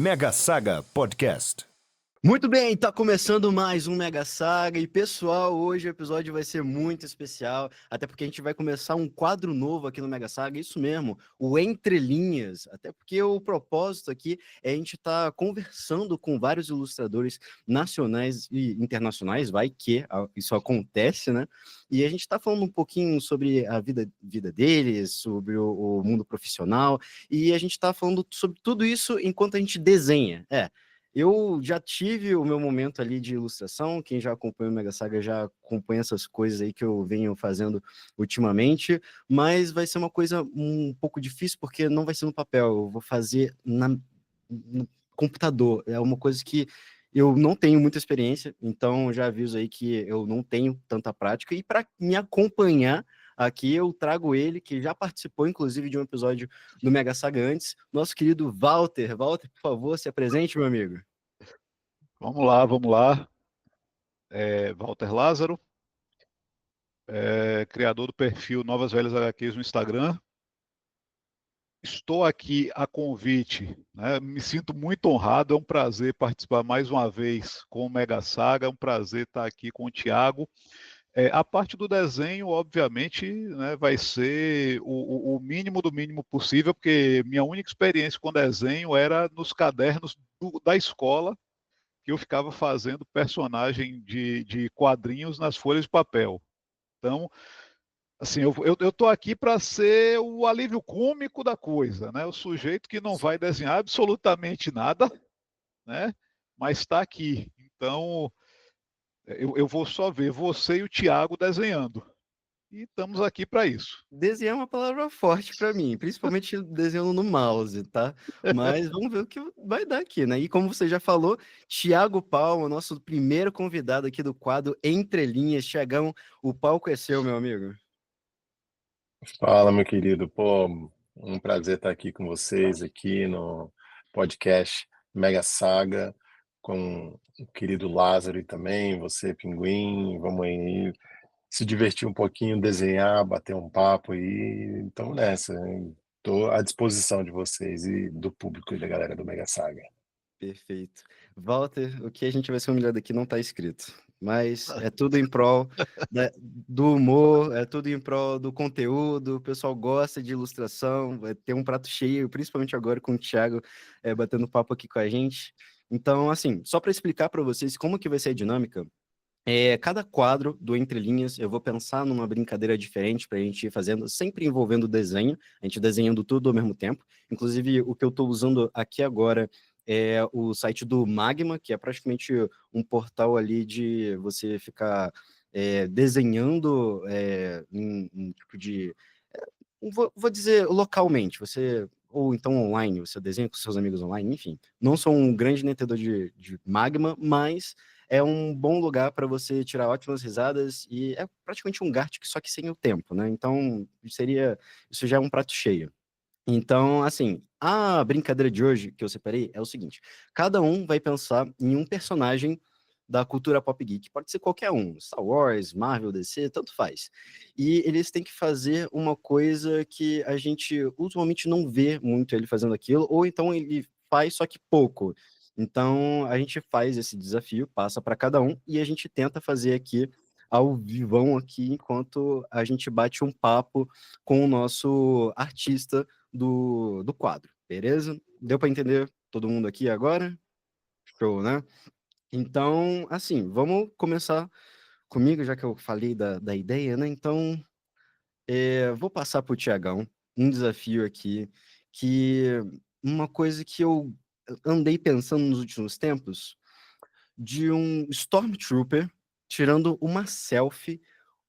Mega Saga Podcast. Muito bem, tá começando mais um Mega Saga e pessoal, hoje o episódio vai ser muito especial, até porque a gente vai começar um quadro novo aqui no Mega Saga, isso mesmo, o Entre Linhas, até porque o propósito aqui é a gente estar conversando com vários ilustradores nacionais e internacionais, vai que isso acontece, né? E a gente tá falando um pouquinho sobre a vida deles, sobre o mundo profissional, e a gente tá falando sobre tudo isso enquanto a gente desenha, Eu já tive o meu momento ali de ilustração, quem já acompanha o Mega Saga já acompanha essas coisas aí que eu venho fazendo ultimamente, mas vai ser uma coisa um pouco difícil porque não vai ser no papel, eu vou fazer no computador, é uma coisa que eu não tenho muita experiência, então já aviso aí que eu não tenho tanta prática, e para me acompanhar aqui eu trago ele, que já participou inclusive de um episódio do Mega Saga antes, nosso querido Walter. Walter, por favor, se apresente, meu amigo. Vamos lá, vamos lá. Walter Lázaro, criador do perfil Novas Velhas HQs no Instagram. Estou aqui a convite, né? Me sinto muito honrado, é um prazer participar mais uma vez com o Mega Saga, é um prazer estar aqui com o Thiago. A parte do desenho, obviamente, né, vai ser o mínimo do mínimo possível, porque minha única experiência com desenho era nos cadernos da escola, que eu ficava fazendo personagem de quadrinhos nas folhas de papel. Então, assim, eu tô aqui para ser o alívio cômico da coisa, né? O sujeito que não vai desenhar absolutamente nada, né? Mas está aqui. Então, eu vou só ver você e o Thiago desenhando. E estamos aqui para isso. Desenhar é uma palavra forte para mim, principalmente desenhando no mouse, tá? Mas vamos ver o que vai dar aqui, né? E como você já falou, Thiago Palma, nosso primeiro convidado aqui do quadro Entre Linhas. Thiagão, o palco é seu, meu amigo. Fala, meu querido. Pô, um prazer estar aqui com vocês aqui no podcast Mega Saga, com o querido Lázaro e também você, Pinguim. Vamos aí se divertir um pouquinho, desenhar, bater um papo e estamos nessa. Estou à disposição de vocês e do público e da galera do Mega Saga. Perfeito. Walter, o que a gente vai ser humilhado aqui não está escrito, mas é tudo em prol do humor, é tudo em prol do conteúdo, o pessoal gosta de ilustração, vai ter um prato cheio, principalmente agora com o Thiago batendo papo aqui com a gente. Então, assim, só para explicar para vocês como que vai ser a dinâmica, cada quadro do Entre Linhas eu vou pensar numa brincadeira diferente para a gente ir fazendo, sempre envolvendo desenho, a gente desenhando tudo ao mesmo tempo. Inclusive, o que eu estou usando aqui agora é o site do Magma, que é praticamente um portal ali de você ficar desenhando um tipo de. Vou dizer localmente, você. Ou então online, você desenha com seus amigos online, enfim. Não sou um grande entendedor de Magma, mas é um bom lugar para você tirar ótimas risadas e é praticamente um Gartic, só que sem o tempo, né? Então, isso já é um prato cheio. Então, assim, a brincadeira de hoje que eu separei é o seguinte: cada um vai pensar em um personagem da cultura pop geek, pode ser qualquer um, Star Wars, Marvel, DC, tanto faz. E eles têm que fazer uma coisa que a gente usualmente não vê muito ele fazendo aquilo, ou então ele faz só que pouco. Então, a gente faz esse desafio, passa para cada um, e a gente tenta fazer aqui ao vivão aqui, enquanto a gente bate um papo com o nosso artista do quadro, beleza? Deu para entender todo mundo aqui agora? Show, né? Então, assim, vamos começar comigo, já que eu falei da ideia, né? Então, vou passar para o Tiagão um desafio aqui, que uma coisa que eu andei pensando nos últimos tempos, de um Stormtrooper tirando uma selfie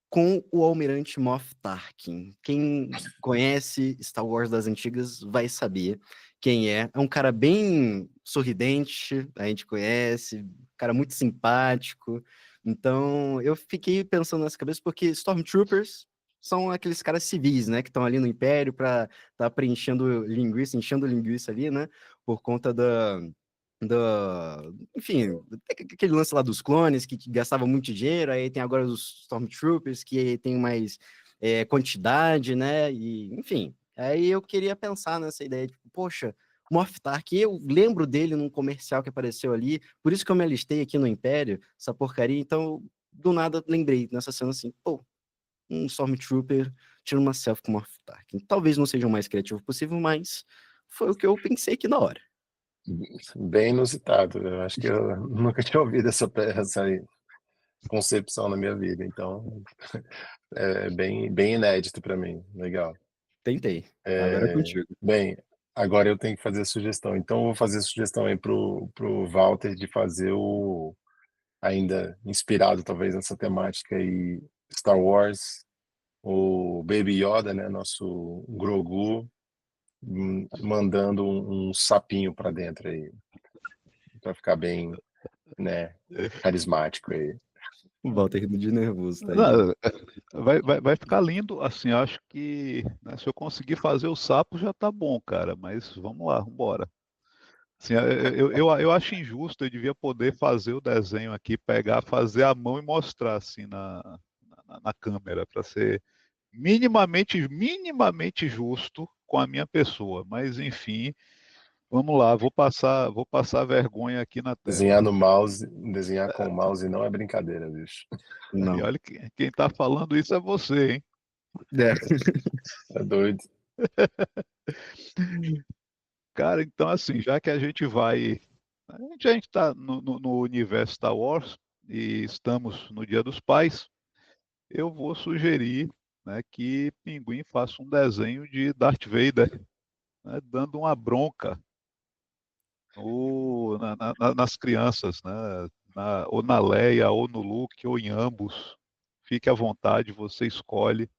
com o Almirante Moff Tarkin. Quem conhece Star Wars das antigas vai saber quem é. É um cara bem sorridente, a gente conhece, um cara muito simpático. Então, eu fiquei pensando nessa cabeça porque Stormtroopers são aqueles caras civis, né, que estão ali no Império para estar preenchendo linguiça, enchendo linguiça ali, né, por conta enfim, aquele lance lá dos clones que gastava muito dinheiro, aí tem agora os Stormtroopers que tem mais quantidade, né? E, enfim, aí eu queria pensar nessa ideia, tipo, poxa, Morph Tark, eu lembro dele num comercial que apareceu ali, por isso que eu me alistei aqui no Império, essa porcaria, então do nada lembrei nessa cena assim, pô, um Stormtrooper tirando uma selfie com Morph Tark. Talvez não seja o mais criativo possível, mas foi o que eu pensei aqui na hora. Bem inusitado. Eu acho que eu nunca tinha ouvido essa concepção na minha vida, então é bem inédito para mim. Legal. Tentei. Agora é contigo. Bem, agora eu tenho que fazer a sugestão. Então, eu vou fazer a sugestão aí pro Walter de fazer ainda inspirado talvez nessa temática aí, Star Wars, o Baby Yoda, né, nosso Grogu, mandando um sapinho para dentro aí, para ficar bem, né, carismático aí. O Walter rindo de nervoso, tá aí. Não, vai ficar lindo, assim, acho que, né, se eu conseguir fazer o sapo já tá bom, cara, mas vamos lá, vamos embora. Assim, eu acho injusto, eu devia poder fazer o desenho aqui, pegar, fazer a mão e mostrar assim na câmera, para ser minimamente justo com a minha pessoa. Mas enfim, vamos lá, vou passar vergonha aqui na tela. Desenhar com o mouse não é brincadeira, bicho. E Não. olha quem está falando isso é você, hein? É. É doido. Cara, então assim, já que a gente está no universo Star Wars e estamos no Dia dos Pais, eu vou sugerir, né, que Pinguim faça um desenho de Darth Vader, né, dando uma bronca nas crianças, né, ou na Leia, ou no Luke, ou em ambos. Fique à vontade, você escolhe.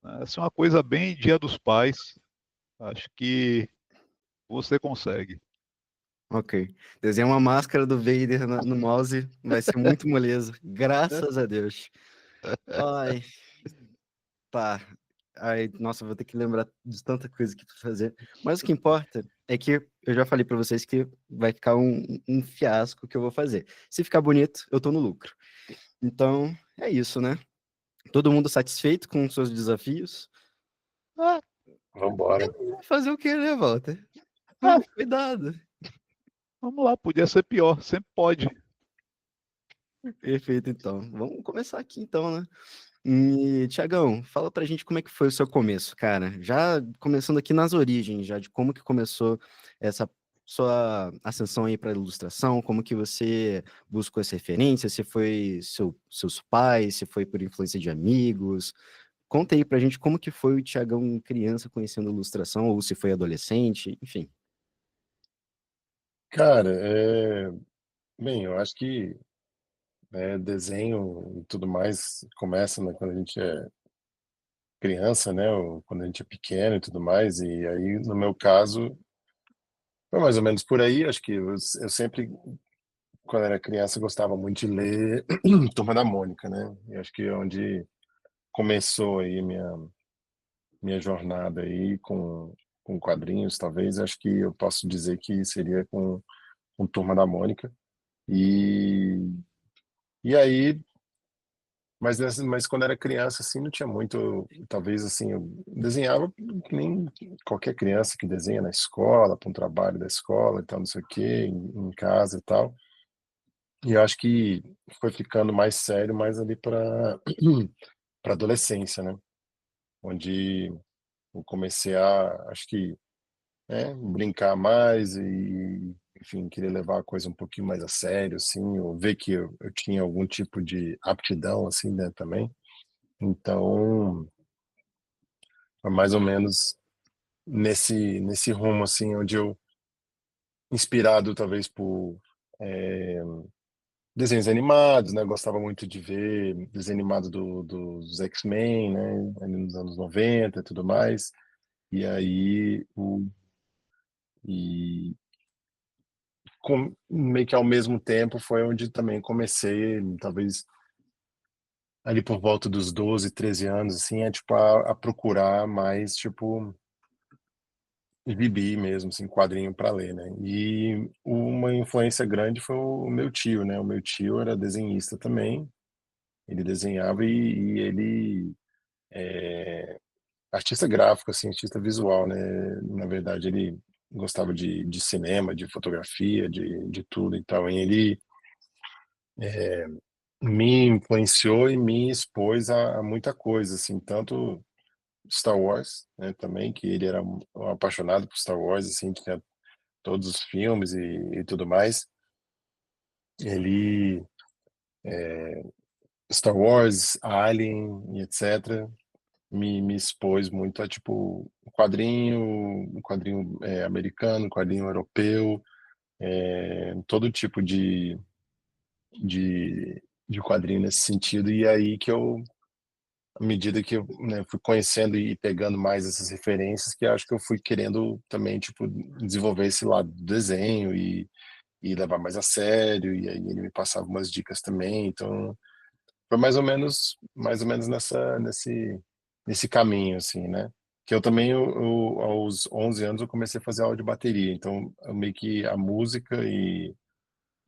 Né. Essa é uma coisa bem Dia dos Pais. Acho que você consegue. Ok. Desenhar uma máscara do Vader no mouse vai ser muito moleza. Graças a Deus. Ai, tá. Ai, nossa, eu vou ter que lembrar de tanta coisa que pra fazer. Mas o que importa é que eu já falei pra vocês que vai ficar um fiasco que eu vou fazer. Se ficar bonito, eu tô no lucro. Então, é isso, né? Todo mundo satisfeito com os seus desafios? Ah, Vambora. Fazer o quê, né, Walter? ah, Cuidado. vamos lá, podia ser pior, sempre pode. Perfeito, então. Vamos começar aqui, então, né? E, Tiagão, fala pra gente como é que foi o seu começo, cara. Já começando aqui nas origens, já de como que começou essa sua ascensão aí para ilustração, como que você buscou essa referência, se foi seus pais, se foi por influência de amigos. Conta aí pra gente como que foi o Tiagão criança conhecendo ilustração, ou se foi adolescente, enfim. Cara, bem, eu acho que desenho e tudo mais começa, né, quando a gente é criança, né, ou quando a gente é pequeno e tudo mais, e aí, no meu caso, foi mais ou menos por aí. Acho que eu sempre, quando era criança, gostava muito de ler Turma da Mônica, né, e acho que é onde começou aí minha jornada aí com quadrinhos, talvez. Acho que eu posso dizer que seria com Turma da Mônica. E, e aí, mas quando era criança, assim, não tinha muito, talvez, assim, eu desenhava que nem qualquer criança que desenha na escola, para um trabalho da escola e tal, não sei o quê, em casa e tal. E eu acho que foi ficando mais sério, mais ali para adolescência, né? Onde eu comecei acho que, brincar mais e, enfim, querer levar a coisa um pouquinho mais a sério, assim, ou ver que eu tinha algum tipo de aptidão, assim, né, também. Então, foi mais ou menos nesse rumo, assim, onde eu, inspirado talvez por eh, desenhos animados, né, gostava muito de ver desenho animado dos X-Men, né, ali nos anos 90 e tudo mais. E aí, e meio que ao mesmo tempo foi onde também comecei, talvez ali por volta dos 12, 13 anos, assim, tipo, a procurar mais, tipo, gibi mesmo, assim, quadrinho para ler, né? E uma influência grande foi o meu tio, né? O meu tio era desenhista também, ele desenhava e ele é artista gráfico, assim, artista visual, né? Na verdade, ele gostava de cinema, de fotografia, de tudo. Então ele me influenciou e me expôs a muita coisa, assim, tanto Star Wars, né, também, que ele era um apaixonado por Star Wars, assim, tinha todos os filmes e tudo mais. Ele, Star Wars, Alien e etc., me expôs muito a, tipo, um quadrinho americano, um quadrinho europeu, todo tipo de quadrinho nesse sentido. E aí que eu, à medida que eu, né, fui conhecendo e pegando mais essas referências, que eu acho que eu fui querendo também, tipo, desenvolver esse lado do desenho e levar mais a sério, e aí ele me passava umas dicas também. Então foi mais ou menos nesse caminho, assim, né? Que eu também, aos 11 anos, eu comecei a fazer aula de bateria. Então, eu meio que a música e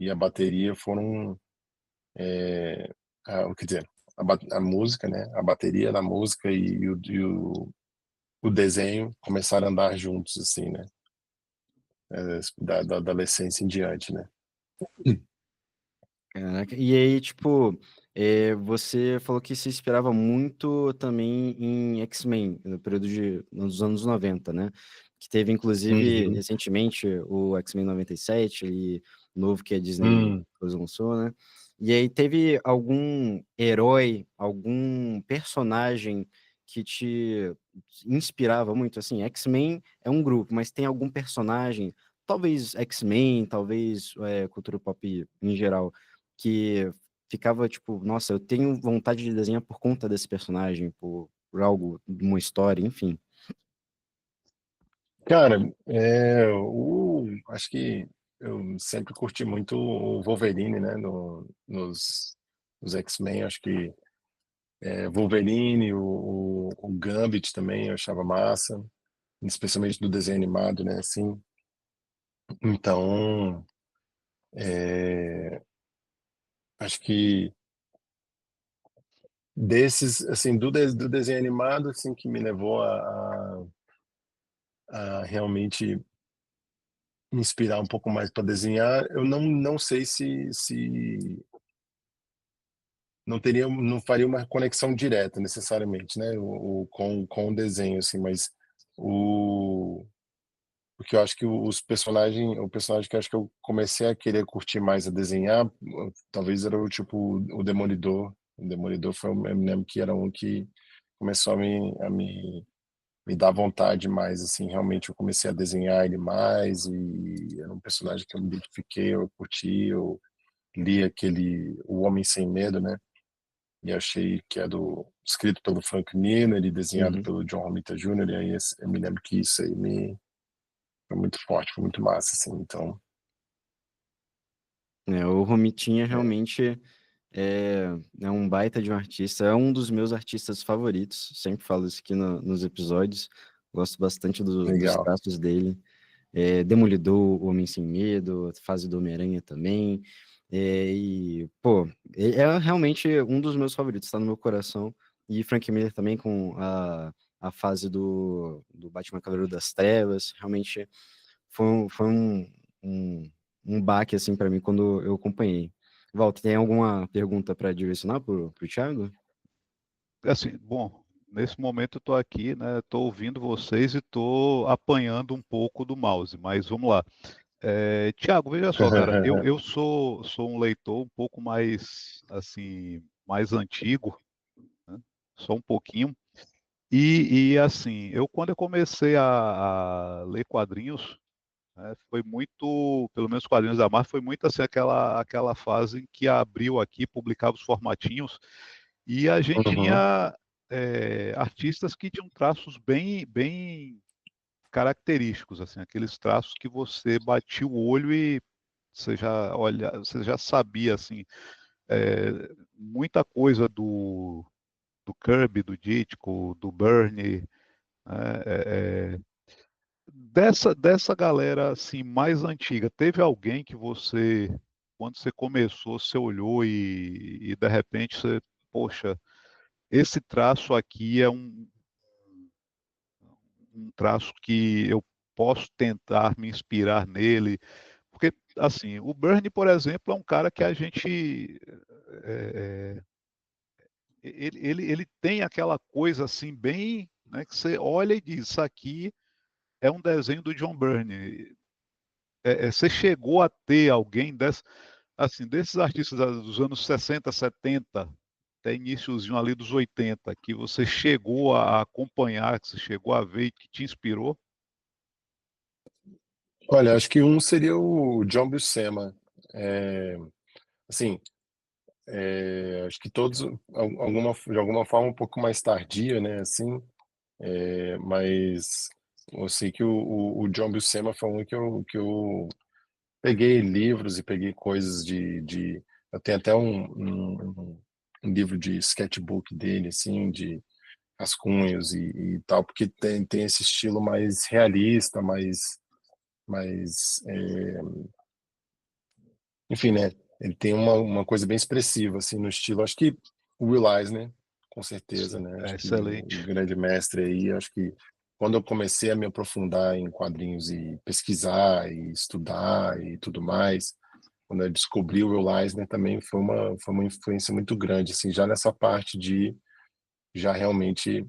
a bateria foram, quer dizer, a música, né? A bateria na música e o desenho começaram a andar juntos, assim, né? Da adolescência em diante, né? Caraca. E aí, tipo, você falou que se inspirava muito também em X-Men, no período nos anos 90, né? Que teve, inclusive, Uhum. recentemente o X-Men 97, e novo que a Disney Hum. lançou, né? E aí, teve algum herói, algum personagem que te inspirava muito? Assim, X-Men é um grupo, mas tem algum personagem, talvez X-Men, talvez cultura pop em geral, que ficava tipo, nossa, eu tenho vontade de desenhar por conta desse personagem, por algo, uma história, enfim. Cara, acho que eu sempre curti muito o Wolverine, né? Nos X-Men, acho que Wolverine, o Gambit também eu achava massa, especialmente do desenho animado, né? Assim, então, acho que desses, assim, do desenho animado, assim, que me levou a realmente me inspirar um pouco mais para desenhar, eu não sei se não faria uma conexão direta necessariamente, né, com o desenho, assim, mas o porque eu acho que o personagem que eu acho que eu comecei a querer curtir mais a desenhar, talvez era o tipo o Demolidor. O Demolidor foi, eu me lembro que era um que começou a me dar vontade mais, assim, realmente eu comecei a desenhar ele mais e era um personagem que eu me identifiquei, eu curti, eu li O Homem Sem Medo, né? E achei que é escrito pelo Frank Miller e desenhado Uhum. pelo John Romita Jr. E aí eu me lembro que isso aí foi muito forte, foi muito massa, assim. Então, O Romitinha é, realmente é um baita de um artista, é um dos meus artistas favoritos, sempre falo isso aqui nos episódios, gosto bastante dos legal. traços dele. Demolidor, O Homem Sem Medo, a fase do Homem-Aranha também. E, pô, é realmente um dos meus favoritos, tá no meu coração. E Frank Miller também com a fase do Batman Cavaleiro das Trevas. Realmente foi um baque, assim, para mim quando eu acompanhei. Walter, tem alguma pergunta para direcionar pro Thiago? Assim, bom, nesse momento eu estou aqui, né? Estou ouvindo vocês e estou apanhando um pouco do mouse, mas vamos lá. Tiago, veja só, cara, eu sou um leitor um pouco mais, assim, mais antigo, né? Só um pouquinho. Assim, quando eu comecei a ler quadrinhos, né, foi muito, pelo menos quadrinhos da Marvel, foi muito assim aquela fase em que abriu aqui, publicava os formatinhos e a gente Uhum. tinha artistas que tinham traços bem, bem característicos, assim, aqueles traços que você batia o olho e você já sabia assim muita coisa do Kirby, do Ditko, do Byrne, né, dessa galera assim mais antiga. Teve alguém que você, quando você começou, você olhou e de repente você, poxa, esse traço aqui é um traço que eu posso tentar me inspirar nele, porque, assim, o Byrne, por exemplo, é um cara que a gente, ele tem aquela coisa, assim, bem, né, que você olha e diz, isso aqui é um desenho do John Byrne. Você chegou a ter alguém assim, desses artistas dos anos 60, 70, até iniciozinho ali dos 80, que você chegou a acompanhar, que você chegou a ver e que te inspirou? Olha, acho que um seria o John Buscema. Assim, acho que todos, de alguma forma, um pouco mais tardia, né? Assim, mas eu sei que o John Buscema foi um que eu peguei livros e peguei coisas eu tenho até um livro de sketchbook dele, assim, de rascunhos e tal, porque tem esse estilo mais realista, mais enfim, né? Ele tem uma coisa bem expressiva, assim, no estilo. Acho que o Will Eisner, com certeza, Sim, né? é Acho que o excelente. grande mestre aí, acho que quando eu comecei a me aprofundar em quadrinhos e pesquisar e estudar e tudo mais, quando eu descobri o Will Eisner também foi uma influência muito grande, assim, já nessa parte de já realmente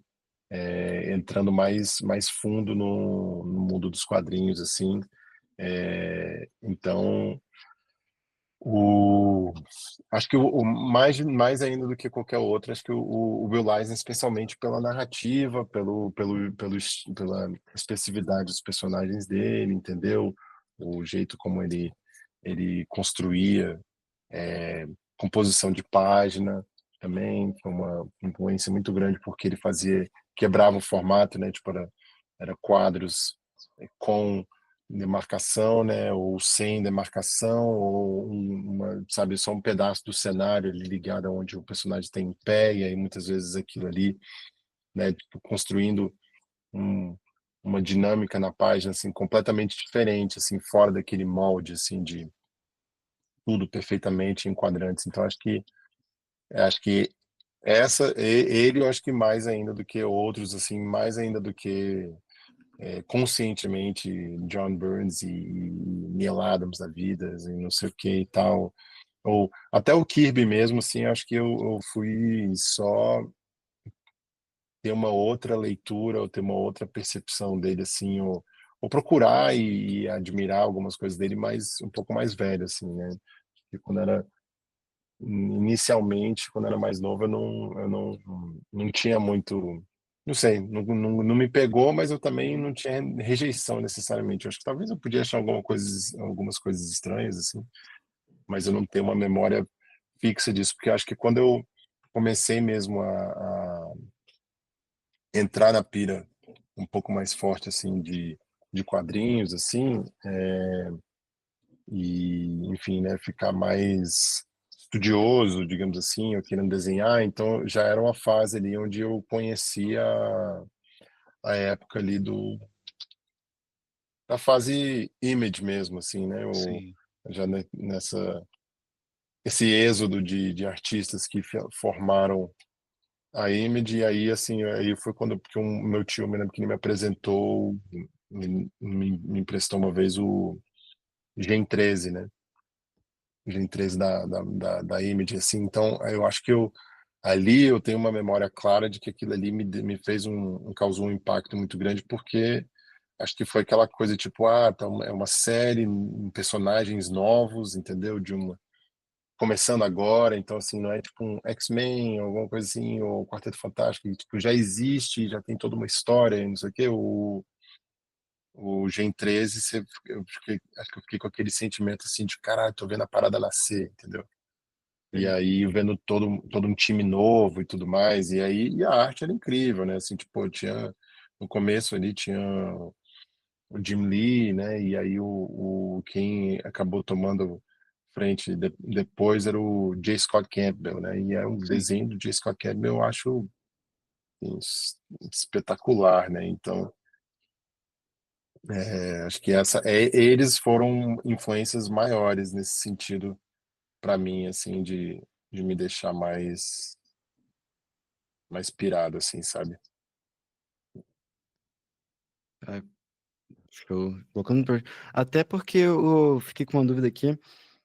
entrando mais fundo no mundo dos quadrinhos, assim. Então, o acho que o mais ainda do que qualquer outro, acho que o Will Eisner, especialmente pela narrativa, pela expressividade dos personagens dele, entendeu? O jeito como ele construía, composição de página também foi uma influência muito grande, porque ele quebrava o formato, né? Tipo, era quadros com demarcação, né, ou sem demarcação, ou sabe, só um pedaço do cenário ali ligado aonde o personagem tem em pé, e aí muitas vezes aquilo ali, né, tipo, construindo um, uma dinâmica na página, assim, completamente diferente, assim, fora daquele molde, assim, de tudo perfeitamente em quadrantes. Então, acho que ele, eu acho que mais ainda do que outros, assim, mais ainda do que conscientemente John Burns e Neil Adams da vida, e não sei o que e tal, ou até o Kirby mesmo, assim, acho que eu fui só ter uma outra leitura ou ter uma outra percepção dele, assim, ou procurar e admirar algumas coisas dele, mas um pouco mais velho, assim, né? Porque inicialmente, quando era mais novo, eu não tinha muito, não sei, não me pegou, mas eu também não tinha rejeição necessariamente. Eu acho que talvez eu podia achar algumas coisas estranhas, assim, mas eu não tenho uma memória fixa disso, porque eu acho que quando eu comecei mesmo a entrar na pira um pouco mais forte, assim, de quadrinhos, assim, e, enfim, né, ficar mais estudioso, digamos assim, eu querendo desenhar, então já era uma fase ali onde eu conhecia a época ali da fase image mesmo, assim, né, Sim. já esse êxodo de artistas que formaram a image, e aí, assim, aí foi quando porque meu tio, me lembro que ele me apresentou, me emprestou uma vez o Gen 13, né, Gen 13 da Image, assim, então eu acho que ali eu tenho uma memória clara de que aquilo ali me fez causou um impacto muito grande, porque acho que foi aquela coisa tipo, então é uma série, personagens novos, entendeu? Começando agora, então assim, não é tipo um X-Men, alguma coisa assim, ou Quarteto Fantástico, que, tipo, já existe, já tem toda uma história, e não sei o quê, o Gen 13, acho que eu fiquei com aquele sentimento assim de caralho, tô vendo a parada nascer, entendeu? E aí vendo todo um time novo e tudo mais, e a arte era incrível, né? Assim, tipo, no começo ali tinha o Jim Lee, né? E aí quem acabou tomando frente depois era o J. Scott Campbell, né? E é um Sim. desenho do J. Scott Campbell, eu acho assim, espetacular, né? Então, acho que eles foram influências maiores nesse sentido para mim, assim, de me deixar mais pirado, assim, sabe? Show. Até porque eu fiquei com uma dúvida aqui.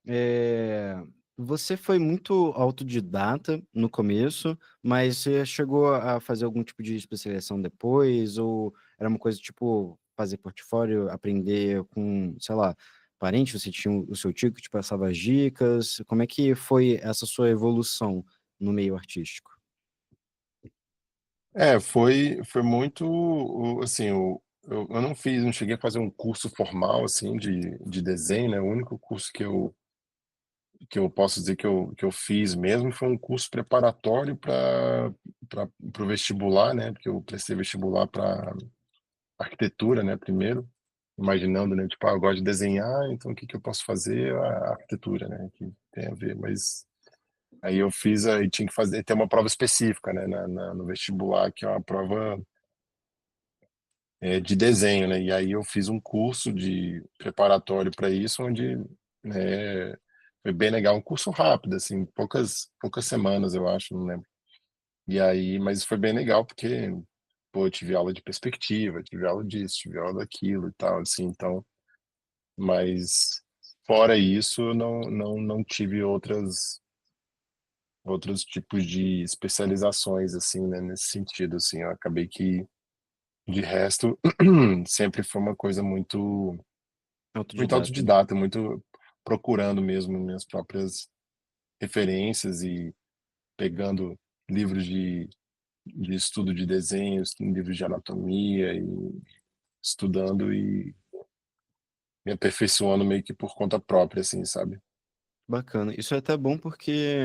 É, Você foi muito autodidata no começo, mas você chegou a fazer algum tipo de especialização depois? Ou era uma coisa tipo fazer portfólio, aprender com, sei lá, parente? Você tinha o seu tio que te passava as dicas? Como é que foi essa sua evolução no meio artístico? Foi muito, assim, eu não cheguei a fazer um curso formal, assim, de desenho, né? O único curso que eu posso dizer que eu fiz mesmo foi um curso preparatório para o vestibular, né? Porque eu prestei vestibular para arquitetura, né? Primeiro, imaginando, né? Tipo, eu gosto de desenhar, então o que que eu posso fazer? A arquitetura, né? Que tem a ver, mas aí eu fiz, aí tinha que fazer, ter uma prova específica, né? No vestibular, que é uma prova de desenho, né? E aí eu fiz um curso de preparatório para isso, onde, né, foi bem legal, um curso rápido, assim, poucas semanas, eu acho, não lembro. E aí, mas foi bem legal porque, pô, eu tive aula de perspectiva, tive aula disso, tive aula daquilo e tal, assim, então, mas fora isso, não tive outros tipos de especializações, assim, né, nesse sentido, assim, eu acabei que, de resto, sempre foi uma coisa muito Autodidata. autodidata, muito procurando mesmo minhas próprias referências e pegando livros de estudo de desenhos, livros de anatomia e estudando e me aperfeiçoando meio que por conta própria, assim, sabe? Bacana. Isso é até bom porque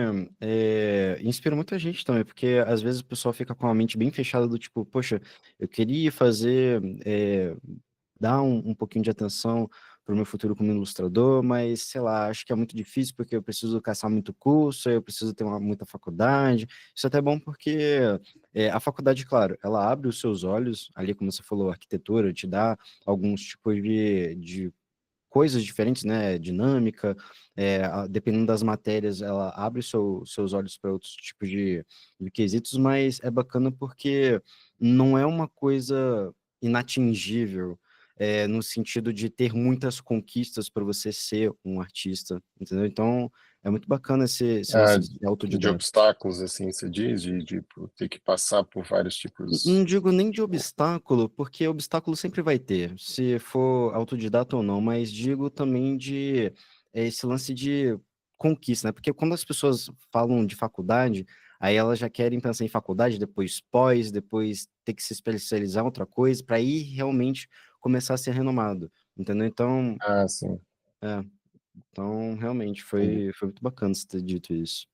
inspira muita gente também, porque às vezes o pessoal fica com a mente bem fechada do tipo, poxa, eu queria fazer, dar um pouquinho de atenção para o meu futuro como ilustrador, mas sei lá, acho que é muito difícil porque eu preciso caçar muito curso, eu preciso ter muita faculdade. Isso é até bom porque a faculdade, claro, ela abre os seus olhos, ali como você falou, a arquitetura te dá alguns tipos de coisas diferentes, né? Dinâmica, dependendo das matérias, ela abre seus olhos para outros tipos de quesitos, mas é bacana porque não é uma coisa inatingível, no sentido de ter muitas conquistas para você ser um artista, entendeu? Então, é muito bacana esse Ah, lance de ser de autodidata. obstáculos, assim, você diz, de ter que passar por vários Não tipos. digo nem de obstáculo, porque obstáculo sempre vai ter, se for autodidata ou não, mas digo também de esse lance de conquista, né? Porque quando as pessoas falam de faculdade, aí elas já querem pensar em faculdade, depois pós, depois ter que se especializar em outra coisa, para aí realmente começar a ser renomado, entendeu? Ah, sim, É, então realmente entendi. foi muito bacana você ter dito isso.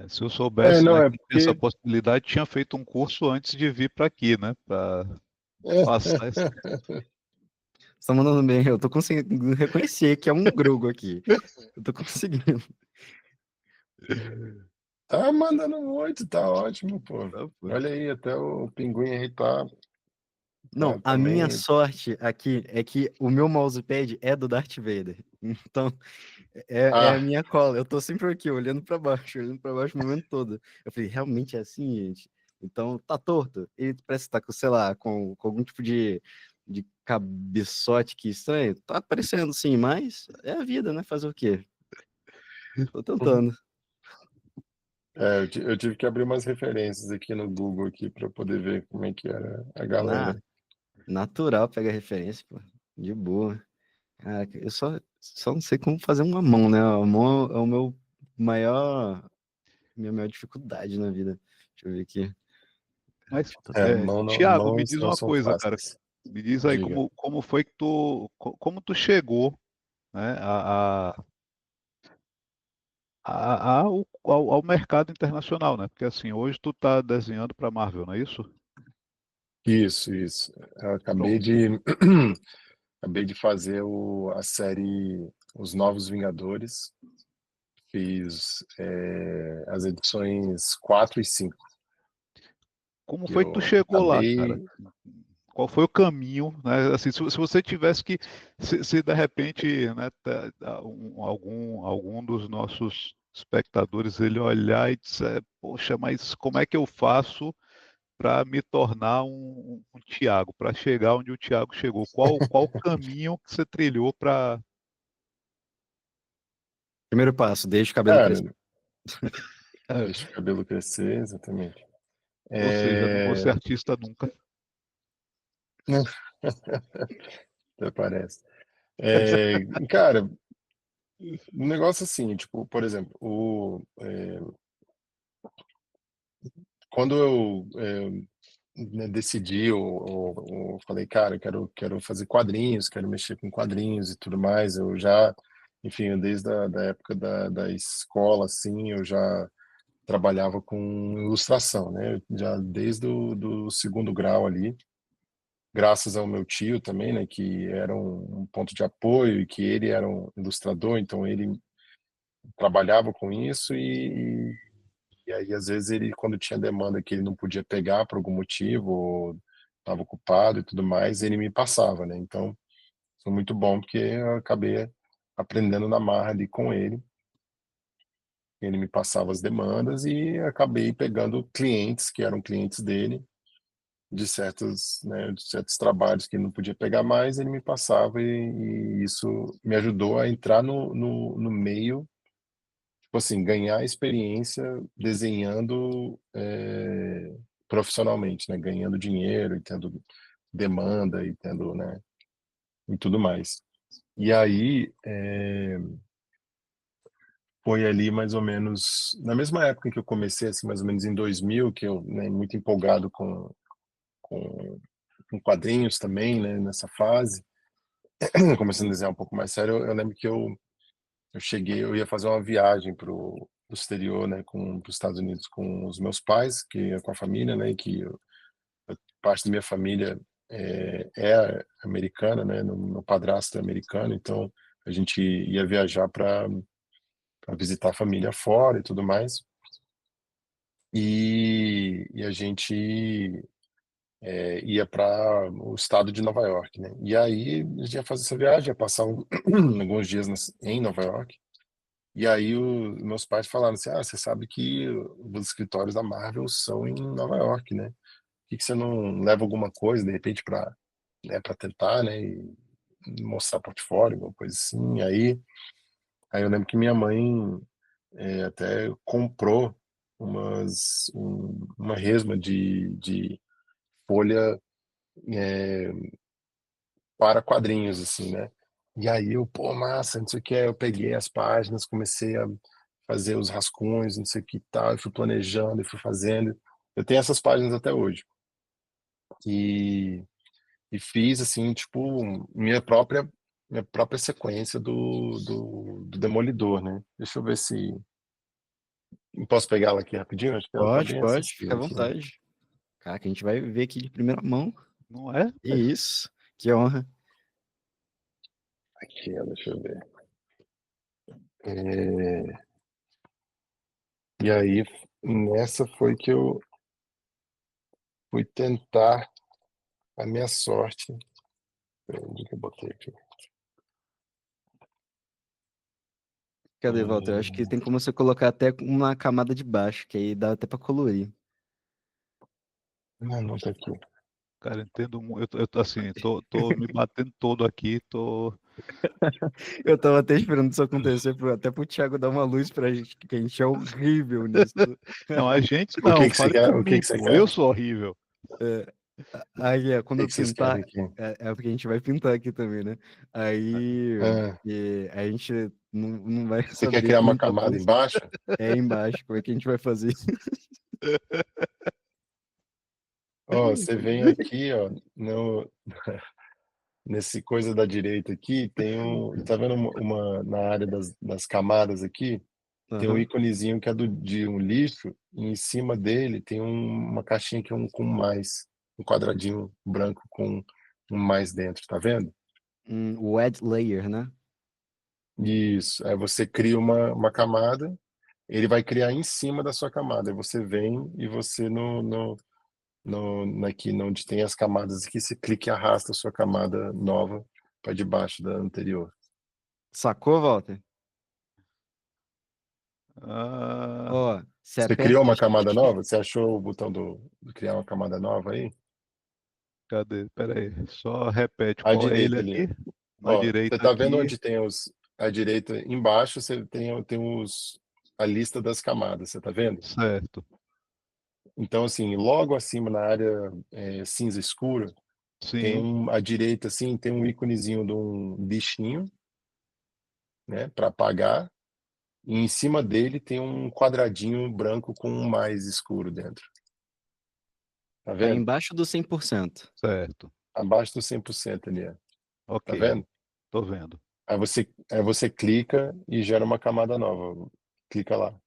Se eu soubesse, Não, né, é que tinha essa porque. possibilidade, tinha feito um curso antes de vir para aqui, né, para passar esse. Você tá mandando bem, eu tô conseguindo reconhecer que é um grogo aqui. Eu tô conseguindo. Tá mandando muito, tá ótimo, pô. Ah, pô. Olha aí, até o pinguim aí tá, Não, a minha também. sorte aqui é que o meu mousepad é do Darth Vader. Então, é a Ah, minha cola. Eu tô sempre aqui, olhando pra baixo o momento todo. Eu falei, realmente é assim, gente? Então, tá torto. Ele parece estar com, sei lá, com algum tipo de cabeçote que estranho. Tá aparecendo sim, mas é a vida, né? Fazer o quê? Tô tentando. eu tive que abrir umas referências aqui no Google aqui para poder ver como é que era a Na, galera. natural, pega referência, pô. De boa. Caraca, eu só não sei como fazer uma mão, né? A mão é o minha maior dificuldade na vida. Deixa eu ver aqui. Mas, Thiago, me Mãos diz não uma são coisa, cara. fáceis. Me diz aí Diga. como foi que como tu chegou, né, ao mercado internacional, né? Porque assim, hoje tu tá desenhando para Marvel, não é isso? Isso. Eu Pronto. acabei de fazer a série Os Novos Vingadores. Fiz as edições 4 e 5, Como que foi que tu eu chegou lá, cara? acabei. Qual foi o caminho, né? Assim, se você tivesse que, se de repente, né, algum dos nossos espectadores ele olhar e disser, poxa, mas como é que eu faço para me tornar um Thiago, para chegar onde o Thiago chegou? Qual o caminho que você trilhou para... Primeiro passo, deixa o cabelo Cara, crescer. deixa o cabelo crescer, exatamente. Ou seja, não vou ser É... artista nunca. Até parece. Cara, um negócio assim, tipo, por exemplo, quando eu né, decidi, ou falei, cara, eu quero fazer quadrinhos, quero mexer com quadrinhos e tudo mais, eu já, enfim, desde a da época da escola, assim, eu já trabalhava com ilustração, né? Já desde do segundo grau ali, graças ao meu tio também, né? Que era um ponto de apoio e que ele era um ilustrador, então ele trabalhava com isso e aí às vezes ele, quando tinha demanda que ele não podia pegar por algum motivo, ou estava ocupado e tudo mais, ele me passava, né? Então foi muito bom porque eu acabei aprendendo na marra ali com ele. Ele me passava as demandas e acabei pegando clientes que eram clientes dele, de certos, né, de certos trabalhos que ele não podia pegar mais, ele me passava e isso me ajudou a entrar no meio, tipo assim, ganhar experiência desenhando profissionalmente, né, ganhando dinheiro e tendo demanda e tendo, né, e tudo mais. E aí, foi ali mais ou menos na mesma época que eu comecei, assim, mais ou menos em 2000, que eu, né, muito empolgado com, com quadrinhos também, né, nessa fase, começando a desenhar um pouco mais sério, eu lembro que eu cheguei, eu ia fazer uma viagem pro exterior, né, para os Estados Unidos com os meus pais, que é com a família, né, parte da minha família é americana, né, meu padrasto é americano, então a gente ia viajar para visitar a família fora e tudo mais. E a gente ia para o estado de Nova York, né? E aí a gente ia fazer essa viagem, ia passar alguns dias em Nova York. E aí os meus pais falaram assim: ah, você sabe que os escritórios da Marvel são em Nova York, né? Por que você não leva alguma coisa, de repente, para para tentar, né? E mostrar portfólio, alguma coisa assim. Aí eu lembro que minha mãe até comprou uma resma de folha para quadrinhos, assim, né? E aí eu, pô, massa, não sei o que, eu peguei as páginas, comecei a fazer os rascunhos, não sei o que e tal, e fui planejando, e fui fazendo. Eu tenho essas páginas até hoje. E, e fiz, assim, tipo, minha própria sequência do Demolidor, né? Deixa eu ver se... Posso pegar ela aqui rapidinho? Acho que ela tá Pode, bem pode, fica à acessível aqui. vontade. Caraca, a gente vai ver aqui de primeira mão. Não é? E isso, que honra. Aqui, deixa eu ver. É, E aí, nessa foi que eu fui tentar a minha sorte. Onde que eu botei aqui? Cadê, Walter? Eu acho que tem como você colocar até uma camada de baixo, que aí dá até pra colorir. Não, não tá aqui. Cara, entendo muito. Eu tô assim, tô me batendo todo aqui, tô... Eu tava até esperando isso acontecer, até pro Thiago dar uma luz pra gente, que a gente é horrível nisso. Não, a gente O não, que que você fale quer? por O que mim, que você pô. quer? Eu O sou horrível. Aí, quando que eu que vocês querem pintar, aqui? é porque a gente vai pintar aqui também, né? Aí Ah, a gente não vai você quer saber criar com uma muita camada luz. embaixo? É embaixo, como é que a gente vai fazer? Ó, você vem aqui, ó, nesse coisa da direita aqui, tem tá vendo na área das camadas aqui, tem um Aham. íconezinho que é de um lixo, e em cima dele tem uma caixinha que é com mais, um quadradinho branco com um mais dentro, tá vendo? O Add Layer, né? Isso, aí você cria uma camada, ele vai criar em cima da sua camada, aí você vem e você aqui onde tem as camadas aqui, você clica e arrasta a sua camada nova para debaixo da anterior. Sacou, Walter? Ah, Ó, Você Você aperta criou uma Shift. camada nova? Você achou o botão de criar uma camada nova aí? Cadê? Pera aí, só repete À qual é ele direita ali. aqui? Na Ó, você direita tá vendo aqui, onde tem à direita embaixo, você tem a lista das camadas, você tá vendo? certo. Então, assim, logo acima na área cinza escura, Sim, à direita, assim, tem um íconezinho de um bichinho, né, para apagar, e em cima dele tem um quadradinho branco com um mais escuro dentro. Tá Tá vendo? embaixo do 100%. certo. Abaixo do 100% ali, ó. Tá Ok, vendo? tô vendo. Aí você clica e gera uma camada nova. Clica lá.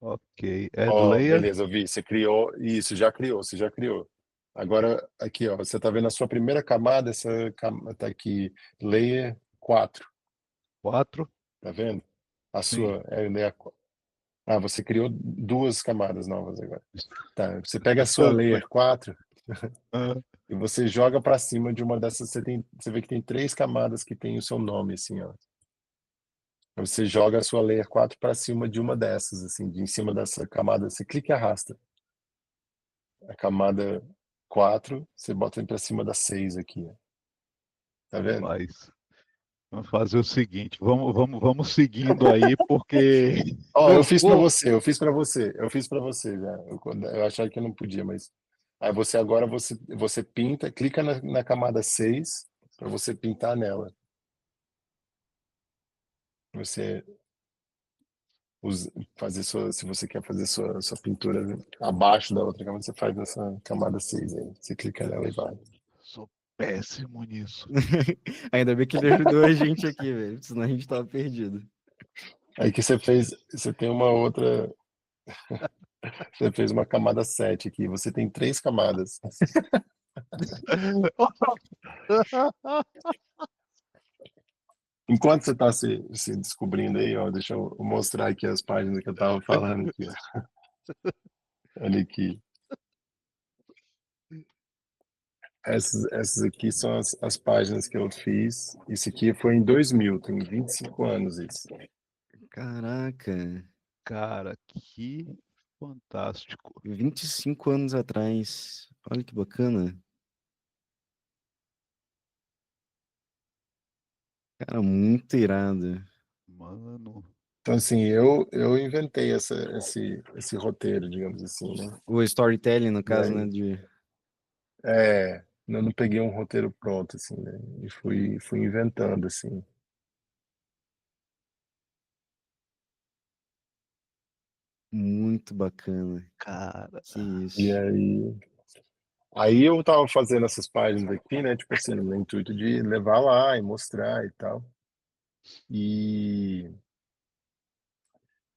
Ok, add Ó, layer, beleza, eu vi. Você criou. Isso, já criou, você já criou. Agora, aqui, ó, você tá vendo a sua primeira camada, tá aqui, layer 4, 4, tá vendo? A sim. sua é layer 4. Ah, você criou duas camadas novas agora. Tá, você pega a sua layer 4 Ah, e você joga para cima de uma dessas, você vê que tem três camadas que tem o seu nome, assim, ó. Você joga a sua layer 4 para cima de uma dessas, assim, em cima dessa camada, você clica e arrasta. A camada 4 você bota para cima da 6 aqui, ó. Tá vendo? rapaz, vamos fazer o seguinte, vamos seguindo aí, porque Ó, eu eu fiz para vou. você, eu fiz para você já. Eu achava que eu não podia, mas aí você pinta, clica na camada 6 para você pintar nela. Você fazer se você quer fazer sua pintura abaixo da outra camada, você faz nessa camada 6 aí. Você clica nela e vai. Sou péssimo nisso. Ainda bem que ele ajudou a gente aqui, velho. Senão a gente tava perdido. Aí que você tem uma outra, você fez uma camada 7 aqui, você tem três camadas. Enquanto você está se descobrindo aí, ó, deixa eu mostrar aqui as páginas que eu estava falando aqui, ó. Olha aqui. Essas aqui são as páginas que eu fiz. Isso aqui foi em 2000, tem 25 anos isso. Caraca. Cara, que fantástico. 25 anos atrás. Olha que bacana. Cara, muito irado. Mano, Então, assim, eu inventei esse roteiro, digamos assim, né? O storytelling, no E caso, né? aí, De... eu não peguei um roteiro pronto, assim, né? E fui inventando, assim. Muito bacana. cara, Que E isso. aí eu tava fazendo essas páginas aqui, né? Tipo assim, no intuito de levar lá e mostrar e tal. E,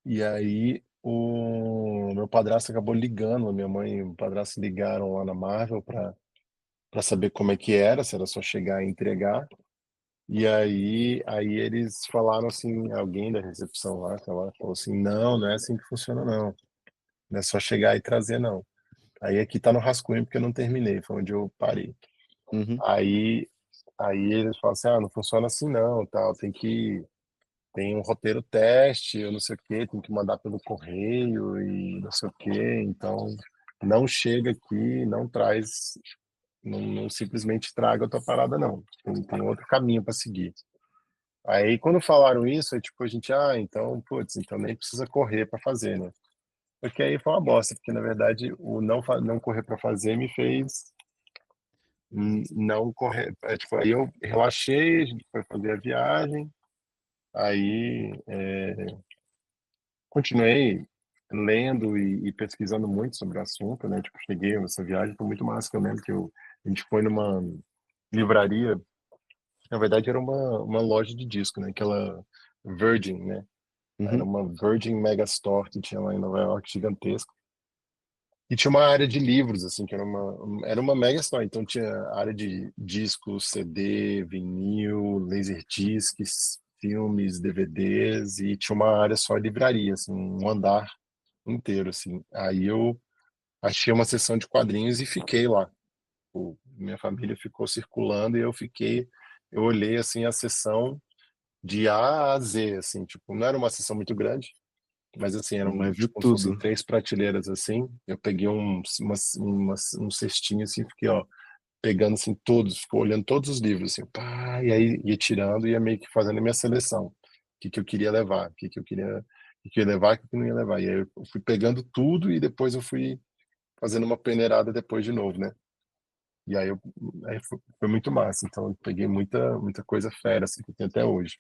e aí o meu padrasto acabou ligando, a minha mãe e o padrasto ligaram lá na Marvel para saber como é que era, se era só chegar e entregar. E aí eles falaram assim, alguém da recepção lá, falou assim, não é assim que funciona não. Não é só chegar e trazer não. Aí aqui tá no rascunho porque eu não terminei, foi onde eu parei. Uhum. Aí Aí eles falam assim, não funciona assim não, tal, tem um roteiro teste, eu não sei o quê, tem que mandar pelo correio e não sei o quê, então não chega aqui, não traz, não simplesmente traga a tua parada não, tem outro caminho para seguir. Aí quando falaram isso, aí tipo a gente, então, putz, então nem precisa correr para fazer, né? Porque aí foi uma bosta, porque na verdade o não correr para fazer me fez não correr, tipo, aí eu relaxei, a gente foi fazer a viagem, aí continuei lendo e pesquisando muito sobre o assunto, né? Tipo, cheguei nessa viagem, foi muito massa, que eu lembro que a gente foi numa livraria, na verdade era uma loja de disco, né? Aquela Virgin, né? Era Uhum. uma Virgin Megastore que tinha lá em Nova York, gigantesca. E tinha uma área de livros, assim, que era uma mega store. Então tinha área de discos, CD, vinil, laserdiscs, filmes, DVDs, e tinha uma área só de livraria, assim, um andar inteiro, assim. Aí eu achei uma seção de quadrinhos e fiquei lá. Minha família ficou circulando e eu olhei, assim, a seção de A a Z, assim, tipo, não era uma sessão muito grande, mas assim, Mas viu tipo, como se fossem tudo. 3 prateleiras assim. Eu peguei um cestinho assim, fiquei, ó, pegando assim todos, ficou olhando todos os livros, assim, pá, e aí ia tirando e ia meio que fazendo a minha seleção. O que que eu queria levar, o que eu ia levar, o que eu não ia levar. E aí eu fui pegando tudo e depois eu fui fazendo uma peneirada depois de novo, né? E aí foi muito massa. Então eu peguei muita coisa fera assim, que tem até hoje.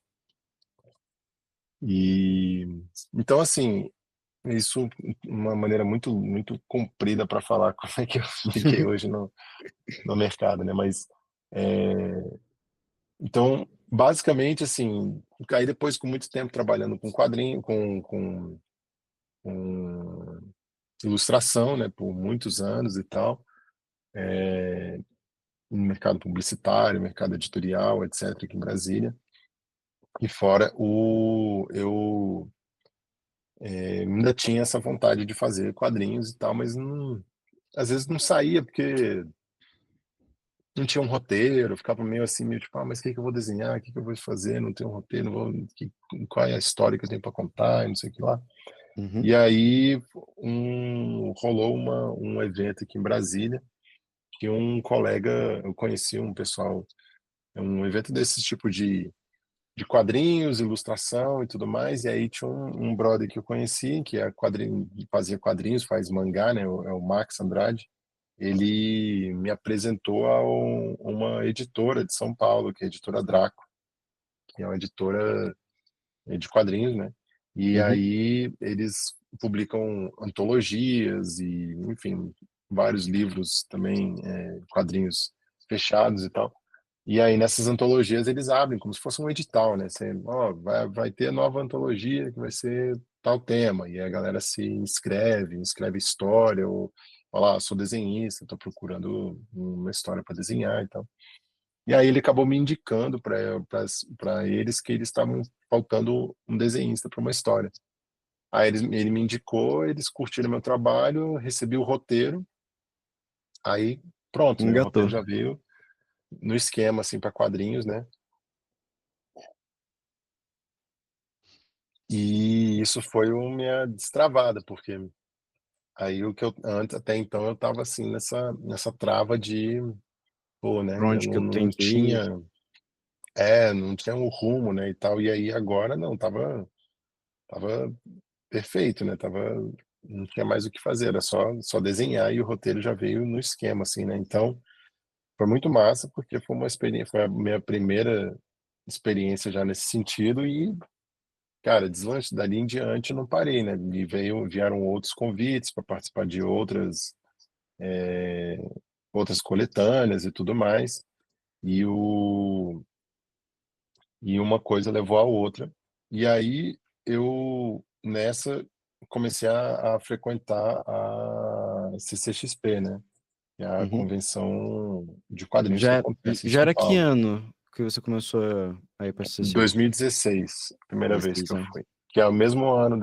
E então assim, isso uma maneira muito comprida para falar como é que eu fiquei hoje no mercado, né? Mas então, basicamente, assim, aí depois com muito tempo trabalhando com quadrinho, com ilustração, né, por muitos anos e tal, no mercado publicitário, mercado editorial, etc., aqui em Brasília. E fora eu ainda tinha essa vontade de fazer quadrinhos e tal, mas não, às vezes não saía porque não tinha um roteiro, eu ficava meio assim, meio tipo, mas o que que eu vou desenhar, o que que eu vou fazer, não tenho um roteiro, não vou, qual é a história que eu tenho para contar, e não sei o que lá. Uhum. E aí rolou um evento aqui em Brasília, que um colega, eu conheci um pessoal, um evento desse tipo de quadrinhos, ilustração e tudo mais, e aí tinha um brother que eu conheci, que é fazia quadrinhos, faz mangá, né, é o Max Andrade. Ele me apresentou a uma editora de São Paulo, que é a editora Draco, que é uma editora de quadrinhos, né? E Uhum. aí eles publicam antologias e, enfim, vários livros também, quadrinhos fechados e tal. E aí nessas antologias eles abrem como se fosse um edital, né? Você, ó, vai ter nova antologia que vai ser tal tema. E aí a galera se inscreve história, ou fala, sou desenhista, estou procurando uma história para desenhar e tal. E aí ele acabou me indicando para eles que eles estavam faltando um desenhista para uma história. Aí ele me indicou, eles curtiram meu trabalho, recebi o roteiro, aí pronto, né? O roteiro Engatou. já veio no esquema assim para quadrinhos, né? E isso foi uma minha destravada, porque aí o que eu antes até então eu estava assim nessa trava de, pô, né? Pra Eu onde que eu tenho não que ir? tinha, não tinha um rumo, né? E tal. E aí agora não, tava perfeito, né? Não tinha mais o que fazer, era só desenhar e o roteiro já veio no esquema, assim, né? Então, foi muito massa, porque foi uma experiência, foi a minha primeira experiência já nesse sentido e, cara, deslanche, dali em diante não parei, né? E vieram outros convites para participar de outras coletâneas e tudo mais, e e uma coisa levou a outra. E aí eu nessa comecei a frequentar a CCXP, né? Que é a Uhum. convenção de quadrinhos que Já, acontece em já São era que Paulo. ano que você começou a ir pra CCXP? 2016, primeira vez 16 que eu anos. fui. Que é o mesmo ano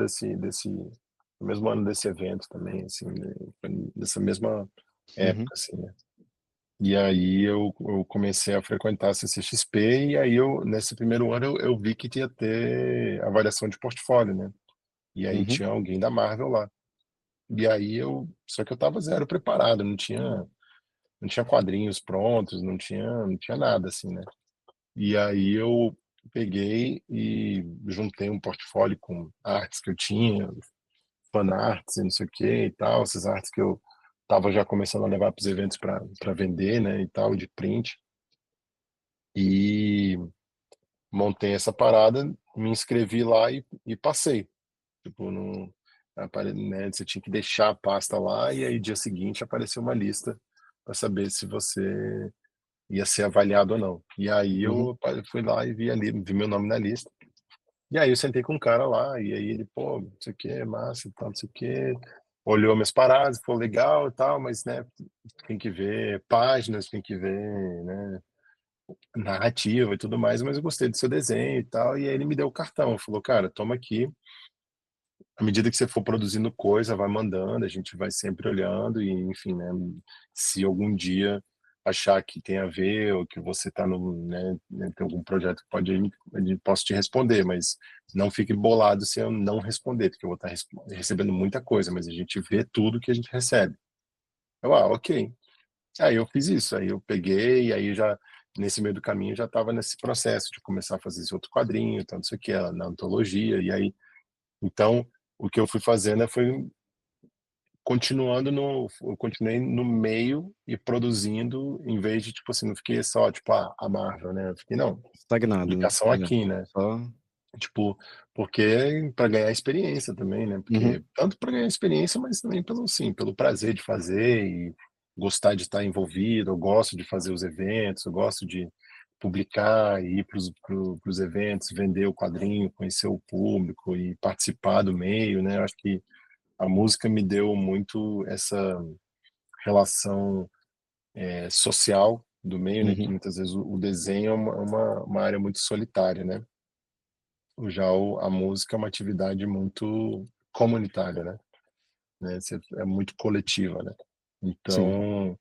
o mesmo ano desse evento também, assim, né? Foi nessa mesma Uhum. época, assim, né? E aí eu comecei a frequentar a CCXP e aí nesse primeiro ano eu vi que ia ter avaliação de portfólio, né? E aí Uhum. tinha alguém da Marvel lá. E aí só que eu tava zero preparado, não tinha quadrinhos prontos, não tinha nada assim, né? E aí eu peguei e juntei um portfólio com artes que eu tinha, fanarts e não sei o que e tal, essas artes que eu tava já começando a levar para os eventos para vender, né, e tal, de print. E montei essa parada, me inscrevi lá e passei. Tipo, não, né, você tinha que deixar a pasta lá e aí dia seguinte apareceu uma lista para saber se você ia ser avaliado ou não. E aí Uhum. eu fui lá e vi meu nome na lista. E aí eu sentei com um cara lá e aí ele, pô, não sei o que, massa e tal, não sei o que. Olhou minhas paradas, falou legal e tal, mas né, tem que ver páginas, tem que ver, né, narrativa e tudo mais, mas eu gostei do seu desenho e tal. E aí ele me deu o cartão, falou, cara, toma aqui. À medida que você for produzindo coisa, vai mandando, a gente vai sempre olhando e, enfim, né, se algum dia achar que tem a ver, ou que você está tem algum projeto que posso te responder, mas não fique bolado se eu não responder, porque eu vou estar recebendo muita coisa, mas a gente vê tudo que a gente recebe. Ok. Aí eu fiz isso, aí eu peguei, aí já, nesse meio do caminho, já estava nesse processo de começar a fazer esse outro quadrinho, então, não sei o que, na antologia, e aí, então, o que eu fui fazendo foi eu continuei no meio e produzindo, em vez de, tipo assim, não fiquei só, tipo, a Marvel, né? Eu fiquei, não, Estagnado, né? publicação aqui, né? Só... Tipo, porque para ganhar experiência também, né? Porque Uhum. tanto para ganhar experiência, mas também pelo prazer de fazer e gostar de estar envolvido. Eu gosto de fazer os eventos, eu gosto de publicar e ir para os eventos, vender o quadrinho, conhecer o público e participar do meio, né? Eu acho que a música me deu muito essa relação social do meio, né? Que Uhum. muitas vezes o desenho é uma área muito solitária, né? Já a música é uma atividade muito comunitária, né? É muito coletiva, né? Sim. Então,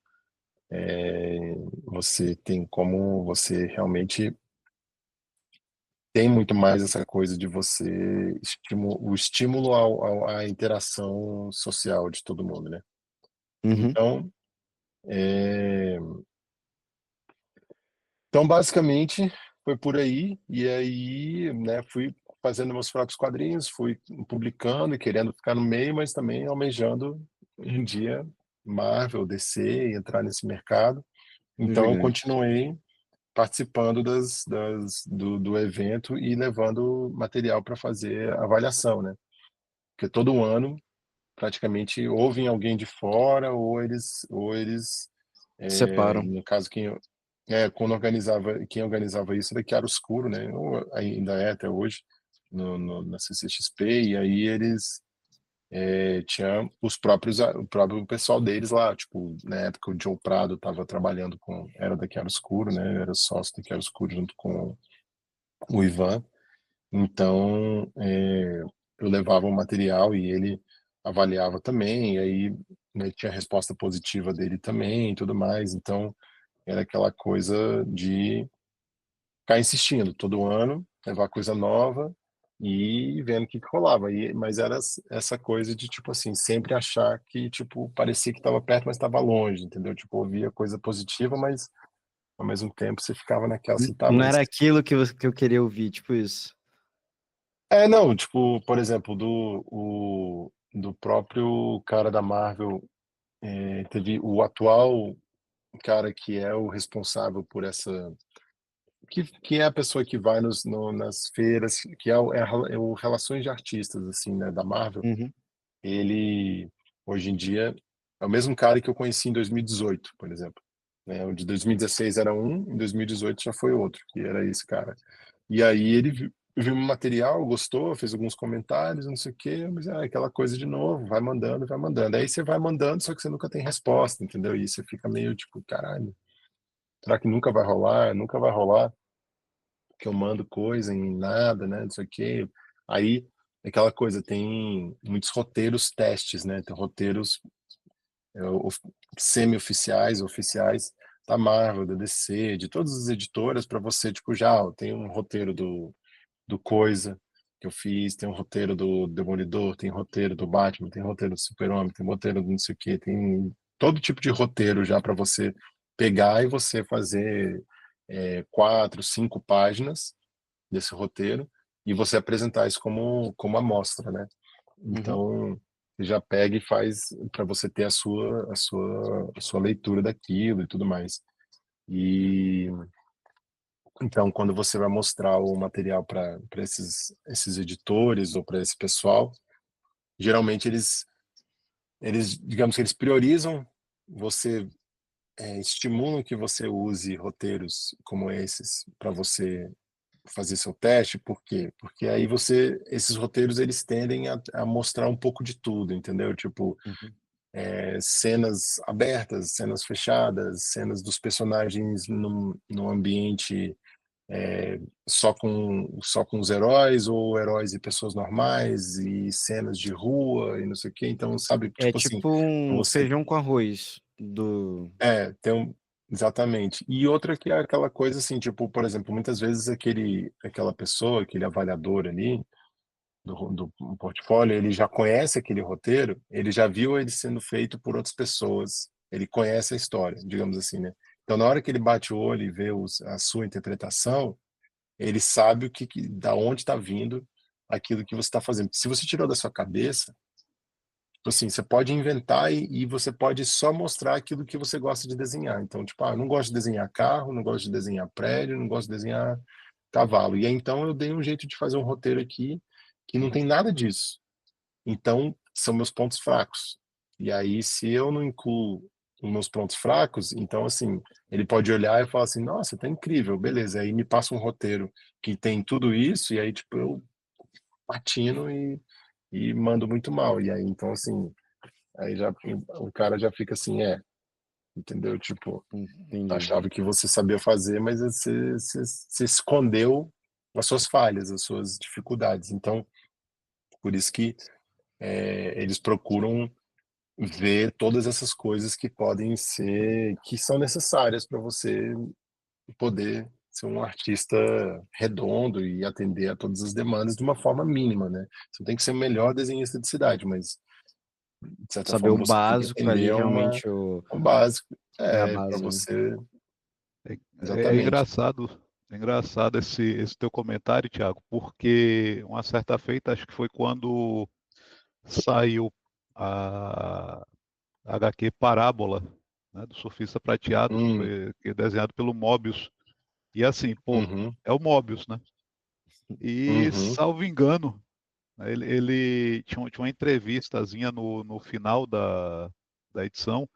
você tem como você realmente tem muito mais essa coisa de você o estímulo à interação social de todo mundo, né? Uhum. Então, é, então basicamente foi por aí e aí, né? Fui fazendo meus próprios quadrinhos, fui publicando e querendo ficar no meio, mas também almejando um dia Marvel, DC, e entrar nesse mercado. Um Então eu gigante. continuei participando do evento e levando material para fazer avaliação, né? Porque todo ano praticamente ou vem alguém de fora ou eles Separam. no caso quem organizava isso era Chiaroscuro, né? Ou ainda é até hoje na CCXP, e aí eles tinha o próprio pessoal deles lá, tipo, na época o Joe Prado estava trabalhando era da Chiaroscuro, né? Era sócio da Chiaroscuro junto com o Ivan. Então, eu levava o material e ele avaliava também, e aí, né, tinha a resposta positiva dele também e tudo mais. Então, era aquela coisa de ficar insistindo todo ano, levar coisa nova e vendo o que rolava. Mas era essa coisa de, tipo assim, sempre achar que, tipo, parecia que estava perto, mas estava longe, entendeu? Tipo, ouvia coisa positiva, mas ao mesmo tempo você ficava naquela assim, tá, Não mas... era aquilo que eu queria ouvir, tipo isso. Não, tipo, por exemplo, do próprio cara da Marvel, teve o atual cara que é o responsável por essa que é a pessoa que vai nas feiras, que é o Relações de Artistas, assim, né, da Marvel. Uhum. Ele, hoje em dia, é o mesmo cara que eu conheci em 2018, por exemplo. Né? O de 2016 era um, em 2018 já foi outro, que era esse cara. E aí ele viu o material, gostou, fez alguns comentários, não sei o quê, mas é aquela coisa de novo, vai mandando, vai mandando. Aí você vai mandando, só que você nunca tem resposta, entendeu? E você fica meio tipo, caralho, será que nunca vai rolar? Nunca vai rolar? Que eu mando coisa em nada, né? Não sei o quê. Aí, aquela coisa, tem muitos roteiros testes, né? Tem roteiros semi-oficiais, oficiais da Marvel, da DC, de todas as editoras, para você, tipo, tem um roteiro do Coisa que eu fiz, tem um roteiro do Demolidor, tem roteiro do Batman, tem roteiro do Super-Homem, tem roteiro do não sei o quê, tem todo tipo de roteiro já para você pegar e você fazer 4, 5 páginas desse roteiro e você apresentar isso como amostra, né? Uhum. Então, você já pega e faz para você ter a sua leitura daquilo e tudo mais. E então, quando você vai mostrar o material para esses editores ou para esse pessoal, geralmente digamos que eles priorizam você, estimulam que você use roteiros como esses para você fazer seu teste. Por quê? Porque aí esses roteiros eles tendem a mostrar um pouco de tudo, entendeu? Tipo, Uhum. cenas abertas, cenas fechadas, cenas dos personagens num ambiente só com os heróis, ou heróis e pessoas normais, e cenas de rua e não sei o quê. Então, sabe, É tipo assim, tipo um você feijão com arroz do... tem exatamente. E outra que é aquela coisa assim, tipo, por exemplo, muitas vezes aquela pessoa, aquele avaliador ali do portfólio, ele já conhece aquele roteiro, ele já viu ele sendo feito por outras pessoas, ele conhece a história, digamos assim, né? Então, na hora que ele bate o olho e vê a sua interpretação, ele sabe da onde está vindo aquilo que você está fazendo. Se você tirou da sua cabeça, tipo assim, você pode inventar e você pode só mostrar aquilo que você gosta de desenhar. Então, tipo, eu não gosto de desenhar carro, não gosto de desenhar prédio, não gosto de desenhar cavalo. E aí, então, eu dei um jeito de fazer um roteiro aqui que não tem nada disso. Então, são meus pontos fracos. E aí, se eu não incluo os meus pontos fracos, então, assim, ele pode olhar e falar assim, nossa, tá incrível, beleza. Aí me passa um roteiro que tem tudo isso, e aí, tipo, eu patino e mando muito mal. E aí, então, assim, aí já o cara já fica assim, entendeu? Tipo, Entendi. achava que você sabia fazer, mas você escondeu as suas falhas, as suas dificuldades. Então, por isso que eles procuram ver todas essas coisas que são necessárias para você poder ser um artista redondo e atender a todas as demandas de uma forma mínima, né? Você não tem que ser o melhor desenhista de cidade, mas de certa Saber o forma você tem que básico ali, atender realmente, um básico, é a para base, né? você, É exatamente. engraçado esse teu comentário, Thiago, porque uma certa feita, acho que foi quando saiu a HQ Parábola, né, do Surfista Prateado, Hum, que é desenhado pelo Mobius. E assim, pô, uhum, é o Mobius, né? E, uhum, salvo engano, né, ele tinha uma entrevistazinha no final da edição,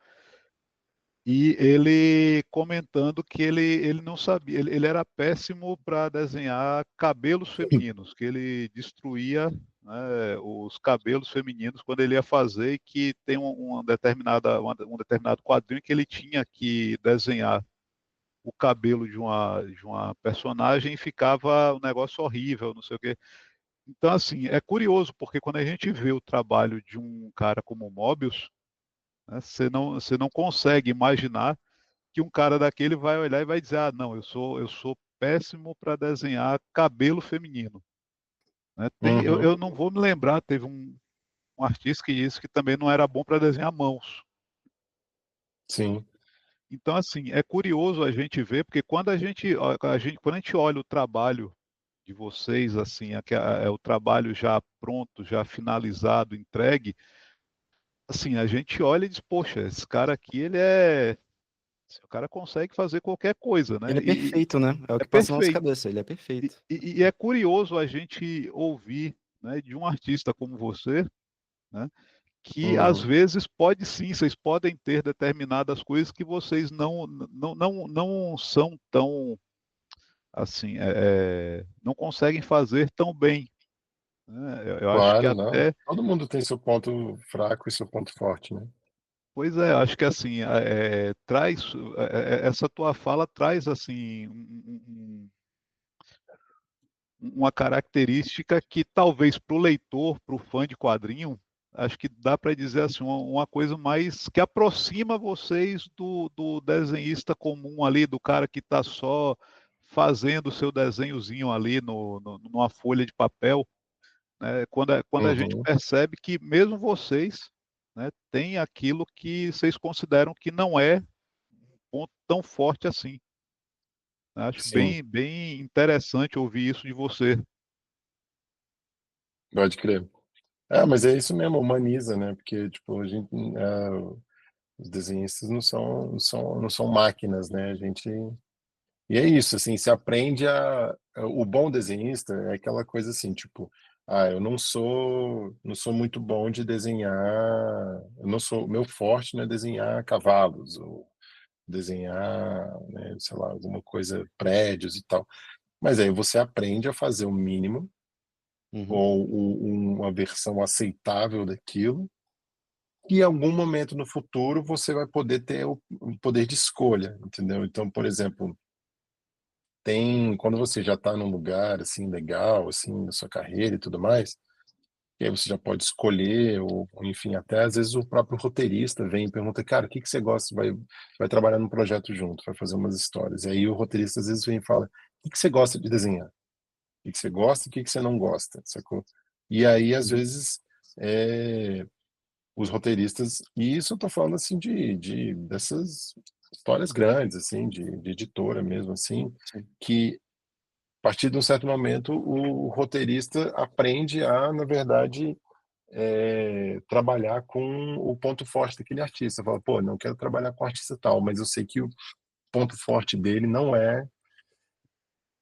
e ele comentando que ele não sabia, ele era péssimo para desenhar cabelos femininos, que ele destruía, né, os cabelos femininos quando ele ia fazer, e que tem um determinado quadrinho que ele tinha que desenhar o cabelo de uma personagem e ficava um negócio horrível, não sei o quê. Então, assim, é curioso, porque quando a gente vê o trabalho de um cara como o Mobius, né, você não consegue imaginar que um cara daquele vai olhar e vai dizer: ah, não, eu sou péssimo para desenhar cabelo feminino. Né? Eu, uhum, eu não vou me lembrar, teve um artista que disse que também não era bom para desenhar mãos. sim, Então, assim, é curioso a gente ver, porque quando a gente olha o trabalho de vocês, assim, é o trabalho já pronto, já finalizado, entregue, assim, a gente olha e diz, poxa, esse cara aqui, o cara consegue fazer qualquer coisa, Ele né? é E perfeito, né? É o é que passa na nossa perfeito. cabeça, ele é E, perfeito. e é curioso a gente ouvir, né, de um artista como você, né, que às uhum, vezes pode sim, vocês podem ter determinadas coisas que vocês não são tão assim, não conseguem fazer tão bem, né? Eu acho que claro, não. até, Todo mundo tem seu ponto fraco e seu ponto forte, né? pois é, eu acho que assim, essa tua fala traz assim uma característica que talvez para o leitor, para o fã de quadrinho, acho que dá para dizer assim, uma coisa mais que aproxima vocês do desenhista comum ali, do cara que está só fazendo o seu desenhozinho ali numa folha de papel, né? Quando a gente Uhum, percebe que mesmo vocês, né, têm aquilo que vocês consideram que não é um ponto tão forte assim. Acho sim, bem, bem interessante ouvir isso de você. pode crer. Mas é isso mesmo, humaniza, né? Porque, tipo, os desenhistas não são máquinas, né? E é isso, assim, se aprende o bom desenhista é aquela coisa assim, tipo, eu não sou muito bom de desenhar, eu não sou, meu forte não é desenhar cavalos, ou desenhar, né, sei lá, alguma coisa, prédios e tal. Mas aí você aprende a fazer o mínimo, Uhum. ou uma versão aceitável daquilo, e em algum momento no futuro você vai poder ter o poder de escolha, entendeu? Então, por exemplo, quando você já está num lugar assim legal, assim, na sua carreira e tudo mais, que aí você já pode escolher, ou enfim, até às vezes o próprio roteirista vem e pergunta, cara, o que que você gosta? Vai trabalhar num projeto junto, vai fazer umas histórias. E aí o roteirista às vezes vem e fala, o que que você gosta de desenhar? O que que você gosta e o que que você não gosta, sacou? E aí, às vezes, é, os roteiristas, e isso eu tô falando assim dessas histórias grandes, assim, de editora mesmo, assim, Sim. que a partir de um certo momento o roteirista aprende a, na verdade, trabalhar com o ponto forte daquele artista. Fala, pô, não quero trabalhar com artista tal, mas eu sei que o ponto forte dele não é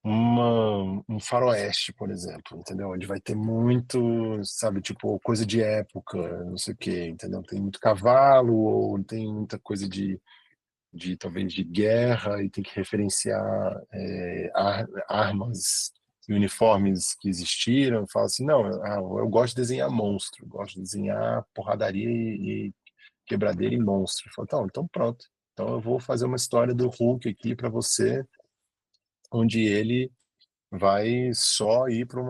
um faroeste, por exemplo, entendeu? Onde vai ter muito, sabe, tipo, coisa de época, não sei o quê, entendeu? Tem muito cavalo, ou tem muita coisa talvez de guerra, e tem que referenciar armas e uniformes que existiram. Fala assim, não, eu gosto de desenhar monstro, gosto de desenhar porradaria e quebradeira e monstro. Fala, então pronto. Então eu vou fazer uma história do Hulk aqui para você, onde ele vai só ir para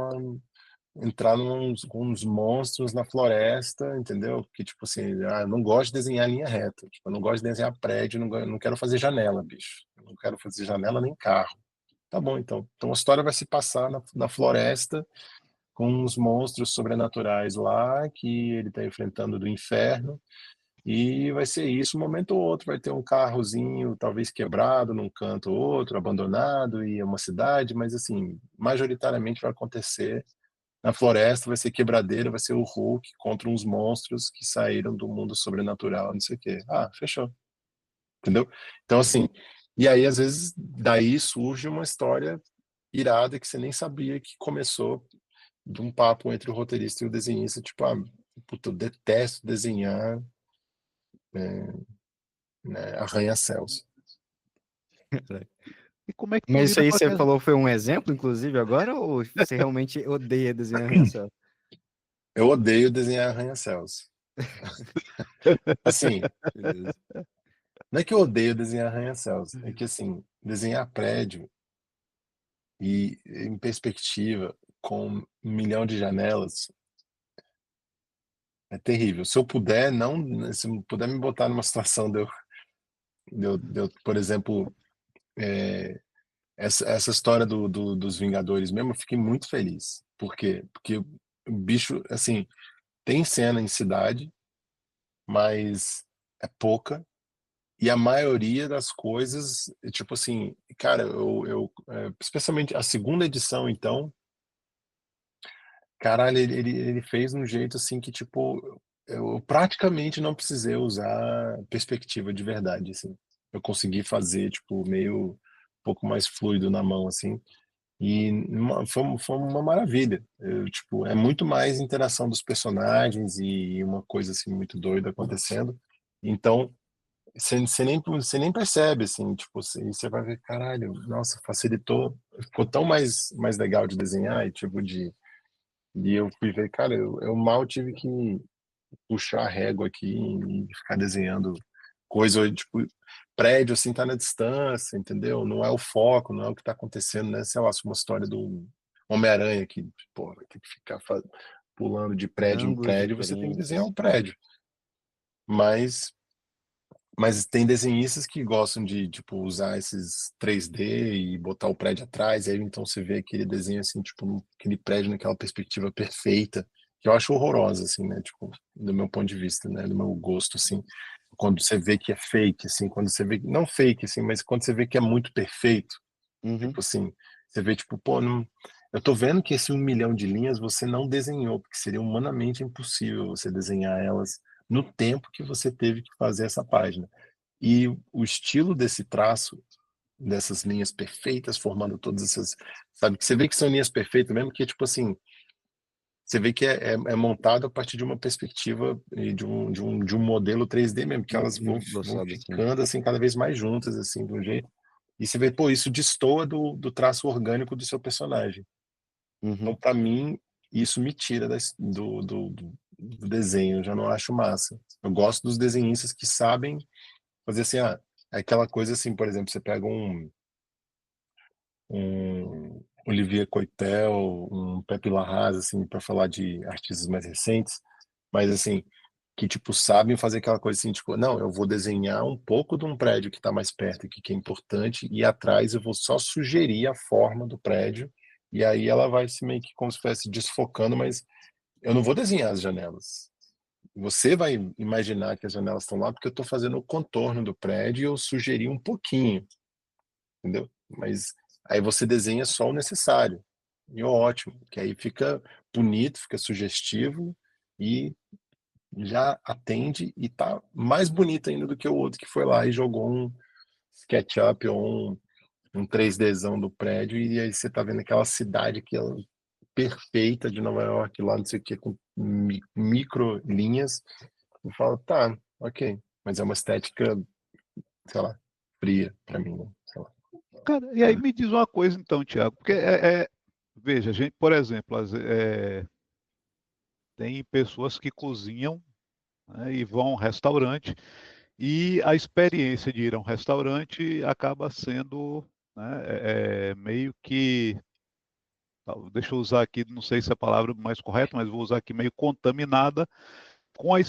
entrar com uns monstros na floresta, entendeu? Que tipo assim, eu não gosto de desenhar linha reta, tipo, eu não gosto de desenhar prédio, não quero fazer janela, bicho. Eu não quero fazer janela nem carro. Tá bom, então. Então a história vai se passar na floresta com uns monstros sobrenaturais lá que ele está enfrentando do inferno. E vai ser isso, um momento ou outro vai ter um carrozinho, talvez quebrado num canto ou outro, abandonado, e é uma cidade, mas assim, majoritariamente vai acontecer na floresta, vai ser quebradeira, vai ser o Hulk contra uns monstros que saíram do mundo sobrenatural, não sei o quê. Ah, fechou. Entendeu? Então, assim, e aí, às vezes, daí surge uma história irada que você nem sabia que começou de um papo entre o roteirista e o desenhista, tipo, puta, eu detesto desenhar arranha-céus. E como é que tu Mas isso lida aí com a você questão? falou foi um exemplo, inclusive, agora, ou você realmente odeia desenhar arranha-céu? Eu odeio desenhar arranha-céus. Assim, Beleza. não é que eu odeio desenhar arranha-céus, é que, assim, desenhar prédio e em perspectiva, com 1 milhão de janelas, é terrível. Se eu puder, não, se eu puder me botar numa situação por exemplo, essa história dos Vingadores mesmo, eu fiquei muito feliz. Por quê? Porque o bicho, assim, tem cena em cidade, mas é pouca. E a maioria das coisas, tipo assim, cara, especialmente a segunda edição, então, caralho, ele fez um jeito assim que, tipo, eu praticamente não precisei usar perspectiva de verdade, assim. Eu consegui fazer, tipo, meio um pouco mais fluido na mão, assim. E foi uma maravilha. Tipo, é muito mais interação dos personagens e uma coisa, assim, muito doida acontecendo. Então, você nem percebe, assim, tipo, você vai ver, caralho, nossa, facilitou. Ficou tão mais legal de desenhar e, tipo, e eu fui ver, cara, eu mal tive que puxar a régua aqui e ficar desenhando coisa, tipo, prédio assim tá na distância, entendeu? Não é o foco, não é o que tá acontecendo, né? Sei lá, se uma história do Homem-Aranha que, pô, vai ter que ficar pulando de prédio em Ângulos prédio, você tem que desenhar diferentes. um prédio. Mas tem desenhistas que gostam de, tipo, usar esses 3D e botar o prédio atrás, e aí então você vê aquele desenho assim, tipo, aquele prédio naquela perspectiva perfeita, que eu acho horrorosa, assim, né? Tipo, do meu ponto de vista, né? Do meu gosto, assim. Quando você vê que é fake, assim, quando você vê, não fake, assim, mas quando você vê que é muito perfeito, Uhum. tipo assim, você vê, tipo, pô, não, eu tô vendo que esse 1 milhão de linhas você não desenhou, porque seria humanamente impossível você desenhar elas no tempo que você teve que fazer essa página. E o estilo desse traço, dessas linhas perfeitas, formando todas essas, sabe, que você vê que são linhas perfeitas, mesmo que, tipo assim, você vê que é montado a partir de uma perspectiva e de um modelo 3D mesmo, que elas vão Endossado assim. ficando, assim, cada vez mais juntas, assim, de um jeito. E você vê, pô, isso destoa do traço orgânico do seu personagem. Então, Uhum. para mim, isso me tira do desenho, eu já não acho massa. Eu gosto dos desenhistas que sabem fazer assim, aquela coisa assim, por exemplo, você pega Olivier Coitel, um Pepe Larraz, assim, para falar de artistas mais recentes, mas assim, que tipo sabem fazer aquela coisa assim, tipo, não, eu vou desenhar um pouco de um prédio que está mais perto aqui, que é importante, e atrás eu vou só sugerir a forma do prédio, e aí ela vai se meio que como se estivesse desfocando, mas eu não vou desenhar as janelas. Você vai imaginar que as janelas estão lá porque eu estou fazendo o contorno do prédio e eu sugeri um pouquinho, entendeu? Mas aí você desenha só o necessário. E ótimo, que aí fica bonito, fica sugestivo e já atende e tá mais bonito ainda do que o outro que foi lá e jogou um SketchUp ou um 3Dzão do prédio e aí você tá vendo aquela cidade que é perfeita de Nova York lá, não sei o que, com micro linhas e fala, tá, ok, mas é uma estética, sei lá, fria para mim, né? Sei lá. Cara, e aí me diz uma coisa então, Thiago, porque veja, a gente, por exemplo, tem pessoas que cozinham, né, e vão a um restaurante e a experiência de ir a um restaurante acaba sendo, né, meio que, deixa eu usar aqui, não sei se é a palavra mais correta, mas vou usar aqui meio contaminada com a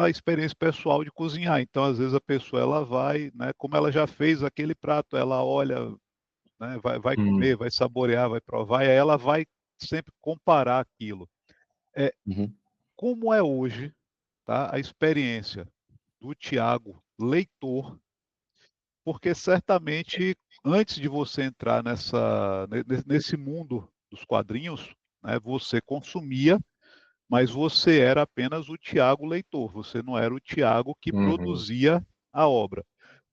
experiência pessoal de cozinhar. Então, às vezes a pessoa ela vai, né, como ela já fez aquele prato, ela olha, né, vai comer, vai saborear, vai provar, e aí ela vai sempre comparar aquilo. Uhum. Como é hoje, tá, a experiência do Thiago leitor, porque certamente antes de você entrar nesse mundo dos quadrinhos, né, você consumia, mas você era apenas o Thiago leitor, você não era o Thiago que Uhum, produzia a obra.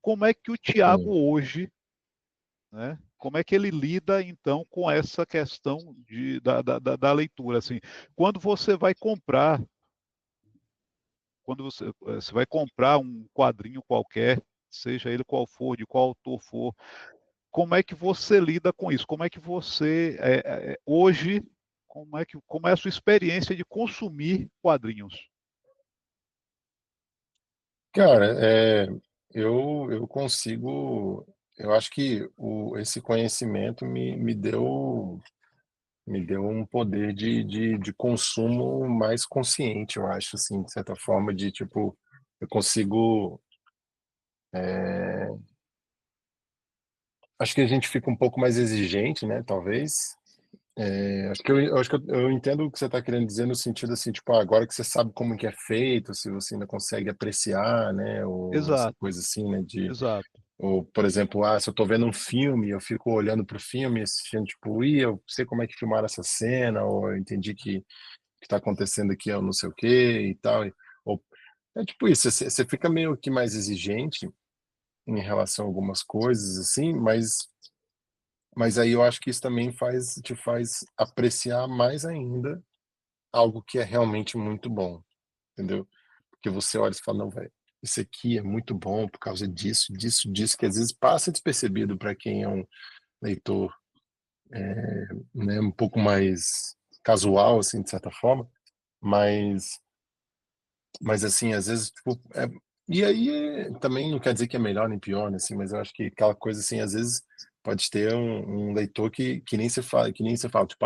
Como é que o Thiago sim. hoje, né, como é que ele lida então com essa questão da leitura? Assim, quando você vai comprar, quando você vai comprar um quadrinho qualquer, seja ele qual for, de qual autor for, como é que você lida com isso? Como é que você, hoje, como é a sua experiência de consumir quadrinhos? Cara, eu consigo, eu acho que esse conhecimento me deu um poder de consumo mais consciente, eu acho, assim, de certa forma, de tipo, eu consigo, acho que a gente fica um pouco mais exigente, né, talvez. Acho que eu entendo o que você está querendo dizer no sentido assim, tipo, agora que você sabe como que é feito, se você ainda consegue apreciar, né, ou essa Exato, coisa assim, né, de exato. ou, por exemplo, se eu tô vendo um filme, eu fico olhando pro filme, assistindo, tipo, eu sei como é que filmaram essa cena, ou eu entendi que tá acontecendo aqui, eu não sei o quê e tal. Ou, é tipo isso, você fica meio que mais exigente em relação a algumas coisas, assim, mas aí eu acho que isso também te faz apreciar mais ainda algo que é realmente muito bom, entendeu? Porque você olha e fala, não, velho, isso aqui é muito bom por causa disso, disso, disso, que às vezes passa despercebido para quem é um leitor, né, um pouco mais casual, assim, de certa forma, mas, mas assim, às vezes, tipo, e aí também não quer dizer que é melhor nem pior, né, assim, mas eu acho que aquela coisa, assim, às vezes pode ter um leitor que nem você fala, tipo,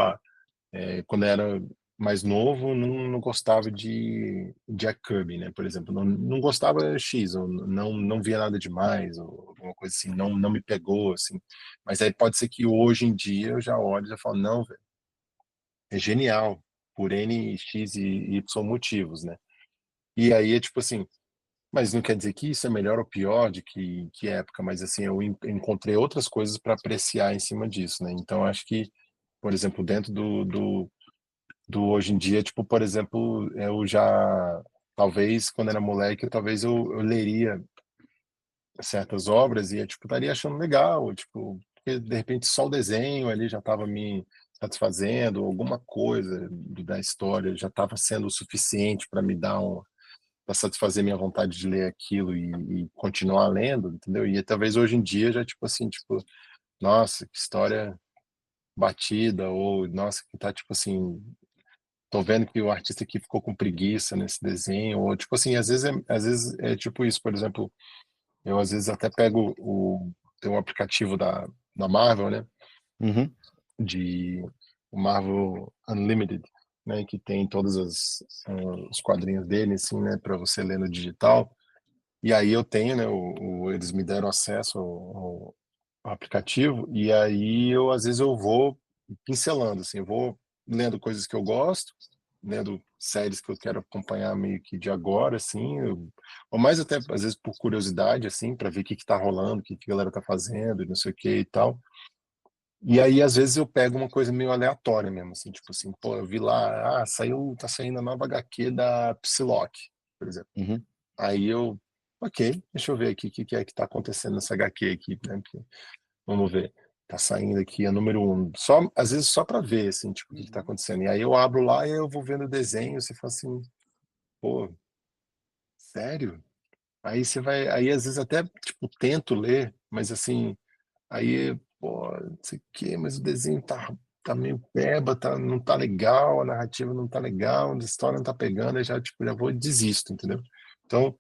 quando eu era mais novo, não gostava de Jack Kirby, né, por exemplo, não gostava X, ou não via nada demais, ou alguma coisa assim, não me pegou, assim, mas aí pode ser que hoje em dia eu já olho e já falo, não, velho, é genial, por N, X e Y motivos, né, e aí é tipo assim, mas não quer dizer que isso é melhor ou pior de que época, mas assim, eu encontrei outras coisas para apreciar em cima disso, né, então acho que, por exemplo, dentro do hoje em dia, tipo, por exemplo, eu já, talvez, quando era moleque, talvez eu leria certas obras e, tipo, estaria achando legal, tipo, porque de repente só o desenho ali já estava me satisfazendo, alguma coisa da história já estava sendo o suficiente para me dar para satisfazer minha vontade de ler aquilo e continuar lendo, entendeu? E talvez hoje em dia já, tipo assim, tipo, nossa, que história batida, ou nossa, que tá, tipo assim, tô vendo que o artista aqui ficou com preguiça nesse desenho, ou tipo assim, às vezes é tipo isso, por exemplo, eu às vezes até pego tem um aplicativo da Marvel, né? Uhum. de o Marvel Unlimited, né, que tem todos os quadrinhos dele, assim, né, para você ler no digital. E aí eu tenho, né, eles me deram acesso ao aplicativo, e aí às vezes eu vou pincelando, assim, eu vou lendo coisas que eu gosto, lendo séries que eu quero acompanhar meio que de agora, assim, ou mais até às vezes por curiosidade, assim, para ver o que tá rolando, o que a galera tá fazendo, e não sei o que e tal. E aí, às vezes, eu pego uma coisa meio aleatória mesmo, assim, tipo assim, pô, eu vi lá, tá saindo a nova HQ da Psylocke, por exemplo. Uhum. Aí eu, ok, deixa eu ver aqui o que é que tá acontecendo nessa HQ aqui, né? Vamos ver. Tá saindo aqui a número 1. Só, às vezes só para ver, assim, tipo, o que tá acontecendo. E aí eu abro lá e eu vou vendo o desenho, você fala assim, pô, sério? Aí você vai, aí às vezes até, tipo, tento ler, mas assim, aí, pô, não sei o quê, mas o desenho tá meio peba, não tá legal, a narrativa não tá legal, a história não tá pegando, aí já, tipo, já vou e desisto, entendeu? Então,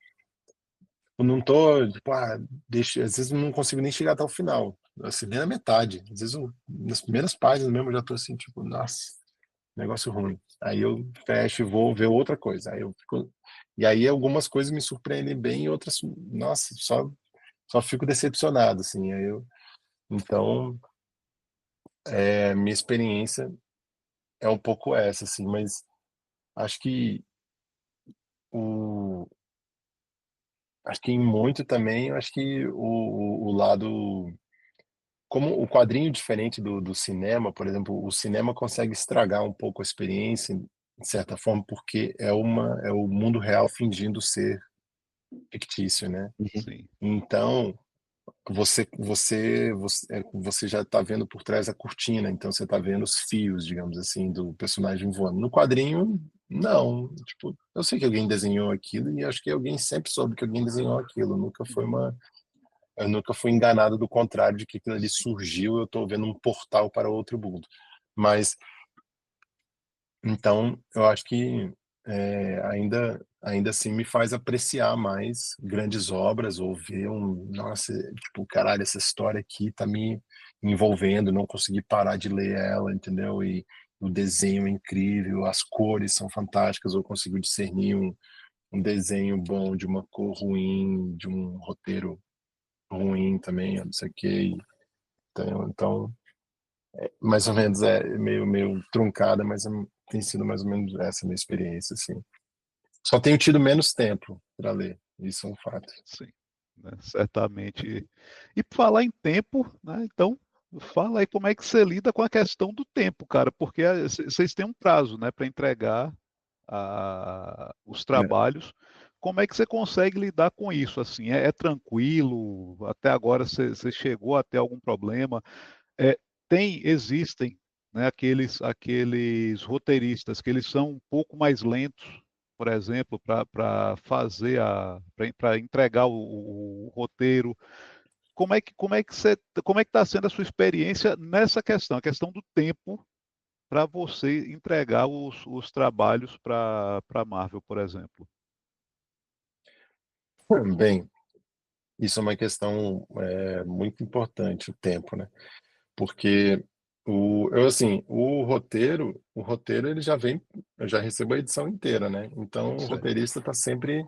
eu não tô, tipo, às vezes eu não consigo nem chegar até o final, assim, nem na metade. Às vezes nas primeiras páginas mesmo eu já tô assim, tipo, nossa, negócio ruim. Aí eu fecho e vou ver outra coisa. Aí eu fico... E aí algumas coisas me surpreendem bem e outras, nossa, só fico decepcionado, assim. Então, minha experiência é um pouco essa, assim, mas acho que o acho que em muito também, eu acho que o lado como o quadrinho diferente do cinema, por exemplo, o cinema consegue estragar um pouco a experiência, de certa forma, porque é o mundo real fingindo ser fictício, né? Uhum. Sim. Então, você já está vendo por trás da cortina, então você está vendo os fios, digamos assim, do personagem voando. No quadrinho, não. Tipo, eu sei que alguém desenhou aquilo e acho que alguém sempre soube que alguém desenhou aquilo. Eu nunca fui enganado do contrário de que aquilo ali surgiu, eu estou vendo um portal para outro mundo. Mas, então, eu acho que ainda assim me faz apreciar mais grandes obras ou ver nossa, tipo, caralho, essa história aqui tá me envolvendo, não consegui parar de ler ela, entendeu? E o desenho é incrível, as cores são fantásticas, eu consigo discernir um desenho bom de uma cor ruim, de um roteiro ruim também, não sei o quê. Então, mais ou menos meio truncada, mas tem sido mais ou menos essa a minha experiência, assim. Só tenho tido menos tempo para ler, isso é um fato. Sim, né, certamente. E por falar em tempo, né, então fala aí como é que você lida com a questão do tempo, cara, porque vocês têm um prazo, né, para entregar os trabalhos. Como é que você consegue lidar com isso? Assim, é tranquilo? Até agora você chegou a ter algum problema? É, existem, né, aqueles roteiristas que eles são um pouco mais lentos, por exemplo, para fazer para entregar o roteiro. Como é que está sendo a sua experiência nessa questão, a questão do tempo para você entregar os trabalhos para a Marvel, por exemplo? Bem, isso é uma questão muito importante, o tempo, né? Porque o roteiro ele já vem, eu já recebo a edição inteira, né? Então o Certo. roteirista está sempre,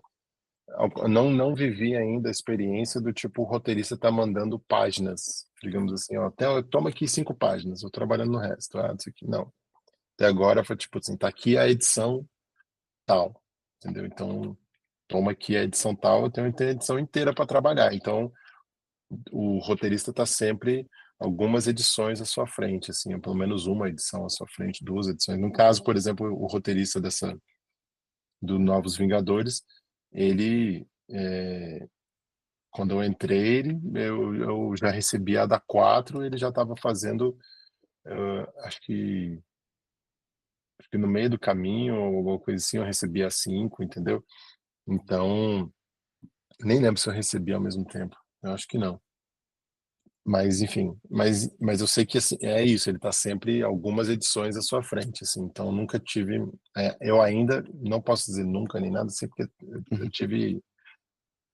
não vivi ainda a experiência do tipo o roteirista tá mandando páginas, digamos assim, ó, toma aqui 5 páginas, eu trabalhando no resto, isso aqui não. Até agora foi tipo assim, tá aqui a edição tal, entendeu? Então toma aqui a edição tal, eu tenho a edição inteira para trabalhar. Então o roteirista está sempre algumas edições à sua frente, assim, pelo menos uma edição à sua frente, 2 edições. No caso, por exemplo, o roteirista do Novos Vingadores, ele, quando eu entrei, eu já recebi a da 4, ele já estava fazendo, acho que no meio do caminho, ou alguma coisa assim, eu recebi a 5, entendeu? Então, nem lembro se eu recebi ao mesmo tempo, eu acho que não. Mas enfim, mas eu sei que assim, é isso, ele está sempre algumas edições à sua frente, assim, então nunca tive, eu ainda não posso dizer nunca nem nada, assim, porque eu Uhum. tive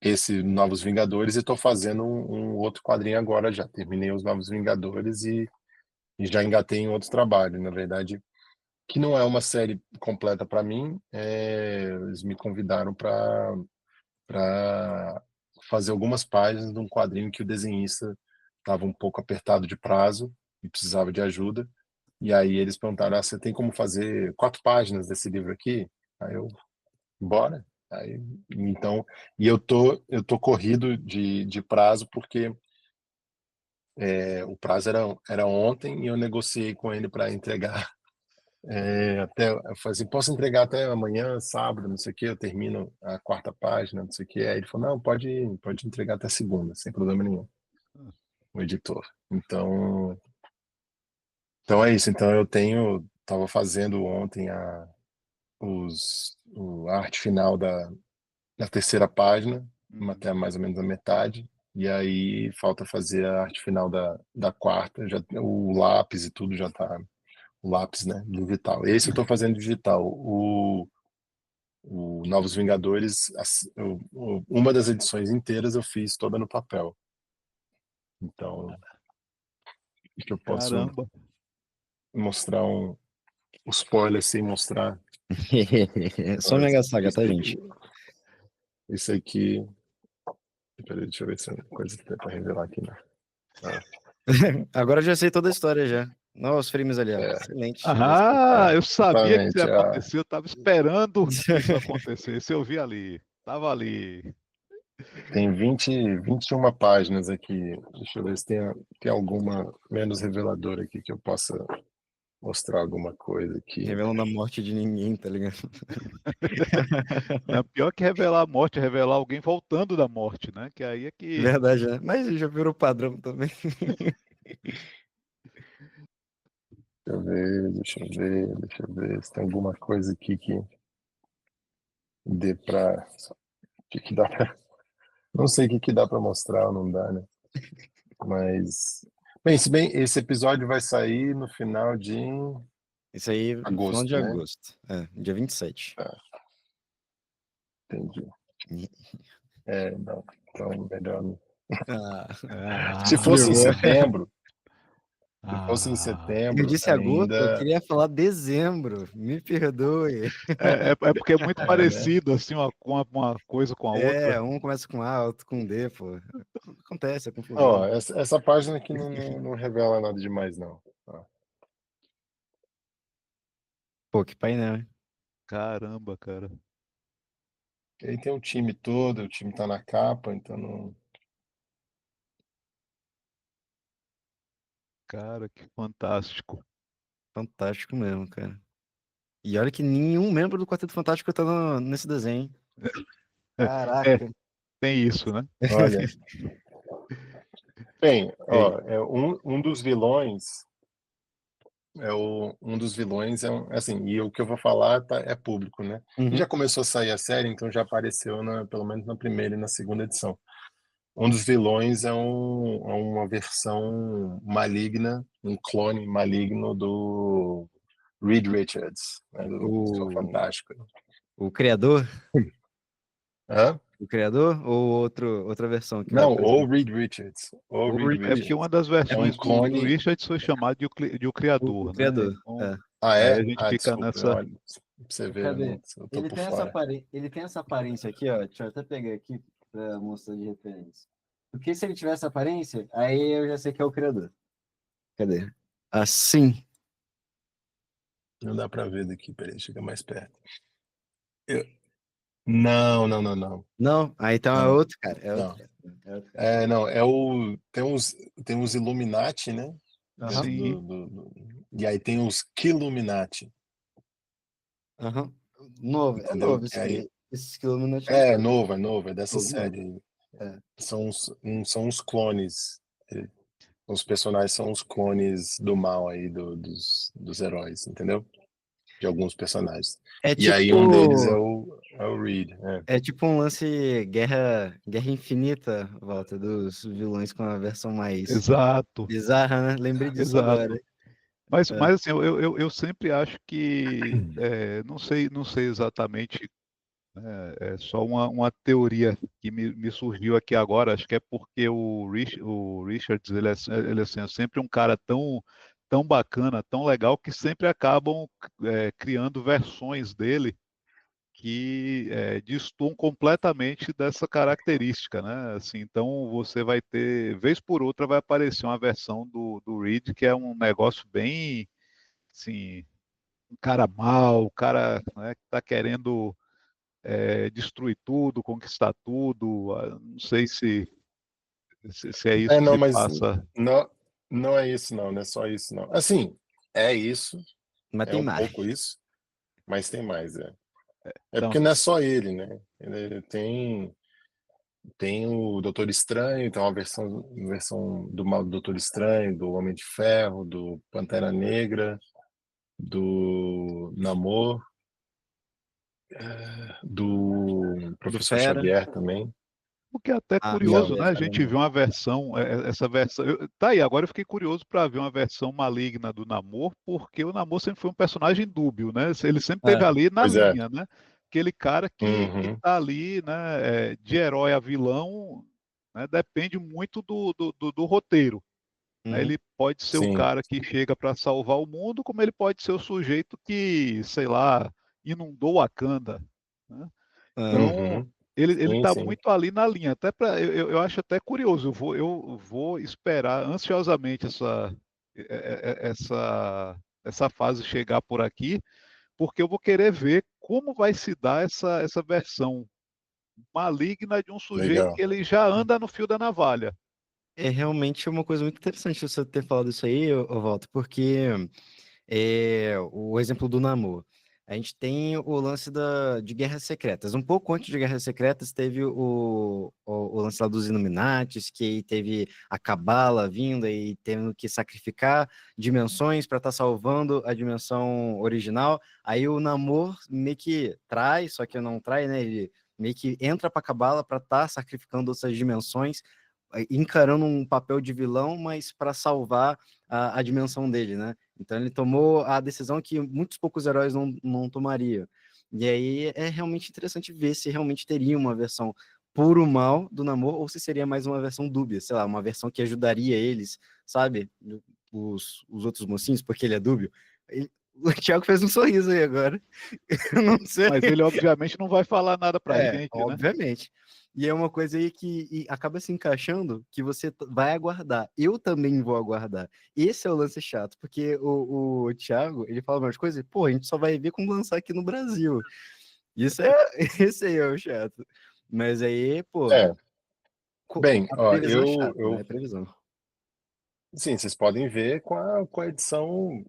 esse Novos Vingadores e estou fazendo um outro quadrinho agora já, terminei os Novos Vingadores e e já engatei em outro trabalho, na verdade, que não é uma série completa para mim. Eles me convidaram para fazer algumas páginas de um quadrinho que o desenhista estava um pouco apertado de prazo e precisava de ajuda. E aí eles perguntaram: você tem como fazer 4 páginas desse livro aqui? Aí eu, bora. Aí, então, e eu tô corrido de prazo porque o prazo era ontem e eu negociei com ele para entregar até, eu falei assim, posso entregar até amanhã, sábado, não sei o que, eu termino a 4ª página, não sei o que. Aí ele falou, não, pode entregar até segunda, sem problema nenhum, o editor. Então é isso. Então tava fazendo ontem a arte final da 3ª página, até mais ou menos a metade, e aí falta fazer a arte final da 4ª, já, o lápis e tudo já tá, o lápis, né, digital. Esse eu tô fazendo digital. O Novos Vingadores, uma das edições inteiras eu fiz toda no papel. Então, que eu posso Caramba. mostrar um spoiler sem mostrar. Só Mega Saga, tá, gente? Esse aqui. Peraí, deixa eu ver se é uma coisa que tem pra revelar aqui, né? Agora eu já sei toda a história já. Nossa, os frames ali, ó. É. Excelente. Eu sabia que isso ia Exatamente, acontecer, eu estava esperando que isso acontecesse. Eu vi ali, estava ali. Tem 21 páginas aqui. Deixa eu ver se tem alguma menos reveladora aqui que eu possa mostrar alguma coisa aqui. Revelando a morte de ninguém, tá ligado? Não, pior que revelar a morte, é revelar alguém voltando da morte, né? Que aí é que. Verdade, né? Mas já virou padrão também. Deixa eu ver se tem alguma coisa aqui que dê pra. Que dá pra. Não sei o que dá pra mostrar ou não dá, né? Mas. Bem, se bem, esse episódio vai sair no final de Isso aí, no final agosto, de né? agosto. Dia 27. Entendi. Não. Então, melhor não. Se Ah, fosse em Errou. setembro, Eu disse agosto, eu ainda. queria falar dezembro. Me perdoe. é porque é muito Né? parecido, assim, uma coisa com a outra. Um começa com A, outro com D, pô. Acontece, é Ó, confusão. essa página aqui não revela nada demais, não. Ó. Pô, que painel, hein? Caramba, cara. Aí tem o time todo, o time tá na capa, então não. Cara, que fantástico. Fantástico mesmo, cara. E olha que nenhum membro do Quarteto Fantástico tá nesse desenho. É, Caraca. tem isso, né? Olha. Bem, Ei, ó, um dos vilões um dos vilões assim, e o que eu vou falar é público, né? E já Uhum. começou a sair a série, então já apareceu pelo menos na primeira e na segunda edição. Um dos vilões é uma versão maligna, um clone maligno do Reed Richards, né, do Senhor O, Fantástico. o criador? Hã? O criador? Ou outra versão que vai Não, aparecer? o Reed Richards. O O Reed é porque Richards. uma das É um versões do clone. Richard foi chamado de o O criador, né? criador. Então, É. Ah, aí é? a gente Ah, fica desculpa, nessa. olha, pra você ver, Cadê? eu tô por fora. Ele tem essa aparência aqui, ó. Deixa eu até pegar aqui pra mostrar de referência. Porque se ele tiver essa aparência, aí eu já sei que é o criador. Cadê? Assim. Não dá pra ver daqui, peraí, chega mais perto. Eu- Não, não, não, não. Não? Aí então é Não, outro, cara. É outro, não. cara. É outro, cara. Não, tem os Illuminati, né? Dentro Aham. Sim, e aí tem os Killuminati, Aham. Novo. É entendeu? novo Que isso aí aí. Esses quilômetros não é sei. novo, é dessa Novo, novo. série aí. É. São os clones. Os personagens são os clones do mal aí, dos heróis, entendeu? De alguns personagens. É E aí um deles é tipo. o Reed. É tipo um lance Guerra Infinita, Walter, dos vilões com a versão mais exato, bizarra, né? Lembrei disso agora. exato. Mas, É. mas assim, eu sempre acho que, não sei exatamente, né, é só uma teoria que me surgiu aqui agora. Acho que é porque o Richards, ele é assim, é sempre um cara tão bacana, tão legal, que sempre acabam criando versões dele que destoam completamente dessa característica, né? Assim, então você vai ter, vez por outra, vai aparecer uma versão do Reed que é um negócio bem, assim, um cara mau, o cara, né, que está querendo destruir tudo, conquistar tudo. Não sei se é isso que Não, se mas passa. não, não é isso, não é só isso, não. Assim, é isso, Mas é tem um mais. pouco isso, mas tem mais, é. É Então, porque não é só ele, né? Ele tem o Doutor Estranho, tem uma versão do mal do Doutor Estranho, do Homem de Ferro, do Pantera Negra, do Namor, do Do Professor Fera. Xavier também. o que é até Ah, curioso, né? Xavier A Fera gente não. viu uma versão, essa versão. Tá aí, agora eu fiquei curioso para ver uma versão maligna do Namor, porque o Namor sempre foi um personagem dúbio, né? Ele sempre É, esteve ali na Pois é. linha, né? Aquele cara que Uhum, tá ali, né? De herói a vilão, né? Depende muito do roteiro. Né? uhum. Ele pode ser o sim. cara que chega para salvar o mundo, como ele pode ser o sujeito que, sei lá, inundou Wakanda, né? Ah, Então, Uhum, ele sim, está sim. muito ali na linha. Até eu acho até curioso. Eu vou esperar ansiosamente essa fase chegar por aqui, porque eu vou querer ver como vai se dar essa versão maligna de um sujeito Legal. que ele já anda no fio da navalha. é realmente uma coisa muito interessante você ter falado isso aí, ô Walter, porque o exemplo do Namor. A gente tem o lance de Guerras Secretas. Um pouco antes de Guerras Secretas, teve o lance lá dos Illuminates, que aí teve a Cabala vindo e tendo que sacrificar dimensões para estar salvando a dimensão original. Aí o Namor meio que trai, só que não trai, né? Ele meio que entra para a Cabala para estar sacrificando essas dimensões, encarando um papel de vilão, mas para salvar a dimensão dele, né? Então ele tomou a decisão que muitos poucos heróis não tomariam. E aí é realmente interessante ver se realmente teria uma versão puro mal do Namor ou se seria mais uma versão dúbia, sei lá, uma versão que ajudaria eles, sabe? Os outros mocinhos, porque ele é dúbio. O Thiago fez um sorriso aí agora. Eu não sei. Mas ele, obviamente, não vai falar nada pra gente, né? Obviamente. E é uma coisa aí que acaba se encaixando que você vai aguardar. Eu também vou aguardar. Esse é o lance chato, porque o Thiago, ele fala umas coisas, pô, a gente só vai ver quando lançar aqui no Brasil. Isso é, esse aí é o chato. Mas aí, pô, É, bem, a ó, previsão é chata, né? É previsão. sim, vocês podem ver com a edição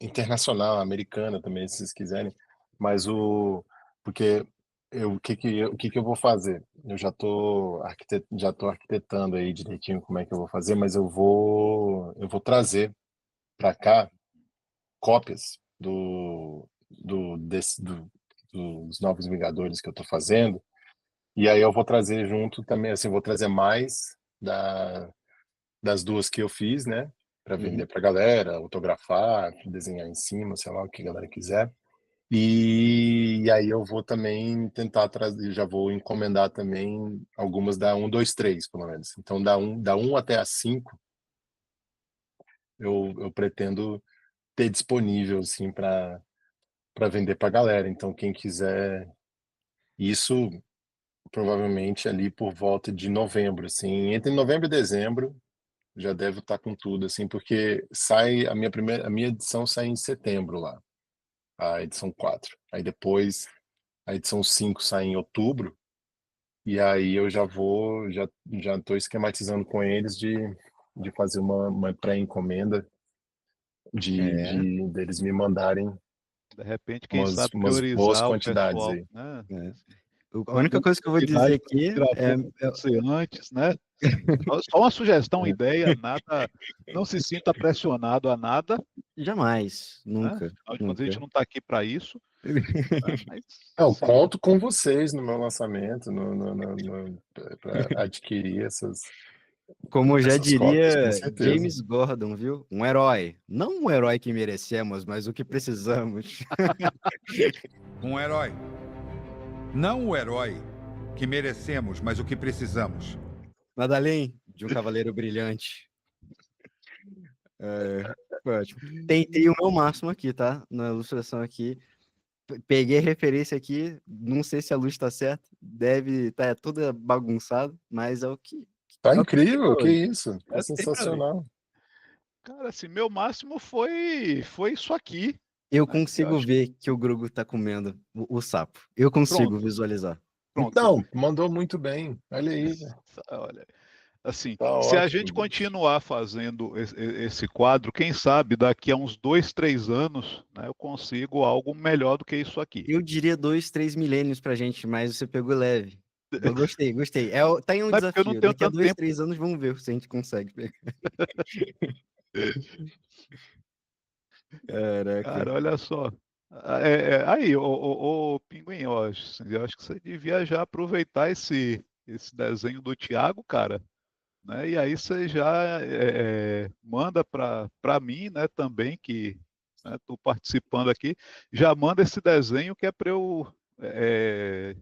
internacional, americana também, se vocês quiserem. Mas porque o que que eu vou fazer? Eu já tô arquitetando aí direitinho como é que eu vou fazer, mas eu vou trazer para cá cópias dos Novos Vingadores que eu tô fazendo. E aí eu vou trazer junto também, assim, vou trazer mais das duas que eu fiz, né? Para Uhum. vender para a galera, autografar, desenhar em cima, sei lá o que a galera quiser. E aí eu vou também tentar trazer, já vou encomendar também algumas da 1, 2, 3, pelo menos. Então da 1 até a 5 eu pretendo ter disponível assim para vender para a galera. Então quem quiser isso provavelmente ali por volta de novembro, assim, entre novembro e dezembro já devo estar com tudo, assim, porque sai a minha edição sai em setembro lá, a edição 4. Aí depois a edição 5 sai em outubro, e aí eu já estou esquematizando com eles de fazer uma pré-encomenda, É, deles me mandarem De repente, quem umas, sabe umas boas priorizar o quantidades pessoal, aí. né? é. A única Mandando coisa que eu vou dizer novidade aqui gravou com você antes, né? Só uma sugestão, uma ideia, nada, não se sinta pressionado a nada, jamais, né? nunca, Afinal de contas, a gente nunca. não está aqui para isso, né? Mas, Eu assim, conto com vocês no meu lançamento, para adquirir Como já essas cópias, com diria certeza. James Gordon, viu? Um herói. Não um herói que merecemos, mas o que precisamos. Um herói. Não o herói que merecemos, mas o que precisamos. Nada além de um cavaleiro brilhante. Foi ótimo. Tentei o meu máximo aqui, tá? Na ilustração aqui. Peguei a referência aqui, não sei se a luz tá certa, deve estar toda bagunçada, mas é o que Tá é o que tem pra incrível, que hoje. isso? É Tá o que tem pra hoje. sensacional. Cara, assim, meu máximo foi isso aqui, Eu né? Eu consigo acho. ver que o Grogu tá comendo o sapo. Eu consigo Pronto, visualizar. pronto. Então, mandou muito bem. Olha aí, Olha, assim, tá se a gente ótimo. continuar fazendo esse quadro, quem sabe daqui a uns 2, 3 anos, né, eu consigo algo melhor do que isso aqui. Eu diria 2, 3 milênios pra gente, mas você pegou leve. Eu gostei, gostei. Tá em um Não é porque eu não desafio. tenho Daqui a tanto dois, tempo. 3 anos, vamos ver se a gente consegue pegar. Caraca. Cara, olha só. Aí, ô, Pinguim, eu acho que você devia já aproveitar esse desenho do Thiago, cara, né? E aí você já manda para mim, né, também, que estou participando aqui, já manda esse desenho que é para eu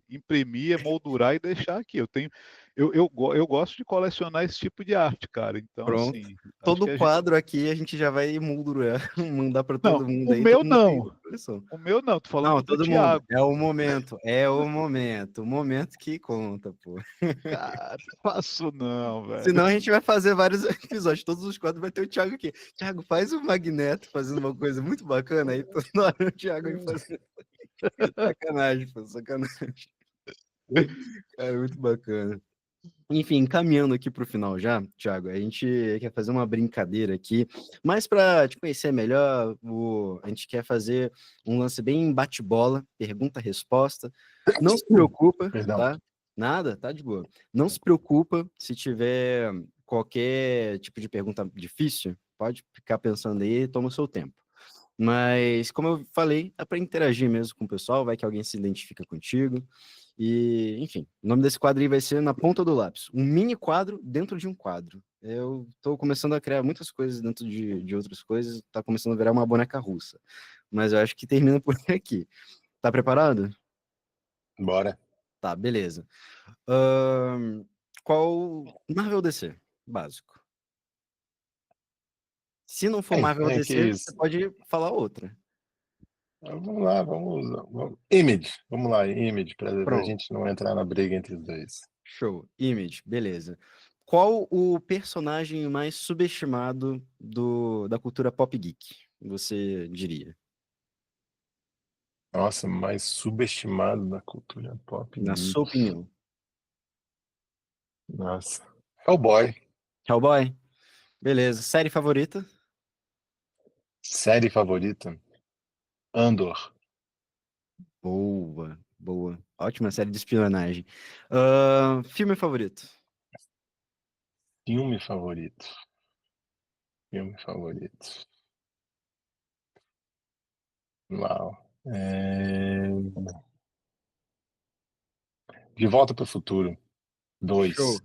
imprimir, emoldurar e deixar aqui. Eu gosto de colecionar esse tipo de arte, cara. Então, Pronto. assim, acho Todo que a gente. quadro aqui a gente já vai moldurar, mandar para Não, todo mundo o aí, todo meu mundo tem não. coleção. O meu não, tô Não, falando do todo mundo. Thiago. O momento que conta, pô. Cara, faço não, velho. Senão a gente vai fazer vários episódios, todos os quadros vai ter o Thiago aqui. Thiago, faz o Magneto fazendo uma coisa muito bacana aí, toda hora o Thiago aí fazendo. Sacanagem, pô, sacanagem. Cara, muito bacana. Enfim, caminhando aqui para o final já, Thiago, a gente quer fazer uma brincadeira aqui, mas para te conhecer melhor, a gente quer fazer um lance bem bate-bola, pergunta-resposta. Não se preocupa, Perdão. tá? Nada, tá de boa. Não se preocupa se tiver qualquer tipo de pergunta difícil, pode ficar pensando aí, toma o seu tempo. Mas, como eu falei, é para interagir mesmo com o pessoal, vai que alguém se identifica contigo. E, enfim, o nome desse quadro aí vai ser Na Ponta do Lápis. Um mini quadro dentro de um quadro. Eu estou começando a criar muitas coisas dentro de outras coisas, está começando a virar uma boneca russa. Mas eu acho que termina por aqui. Tá preparado? Bora. Tá, beleza. Ahn, qual... Marvel ou DC? Básico. Se não for Marvel ou Que DC, você isso. pode falar outra. Vamos lá, vamos. Image. Vamos lá, Image, para a Pronto. gente não entrar na briga entre os dois. Show. Image, beleza. Qual o personagem mais subestimado da cultura pop geek, você diria? Nossa, mais subestimado da cultura pop Na sua geek. opinião. Nossa. Hellboy. Hellboy? Beleza. Série favorita? Série favorita? Andor. Boa, boa. Ótima série de espionagem. Filme favorito? Filme favorito. Filme favorito. Uau. De Volta para o Futuro. 2. Show.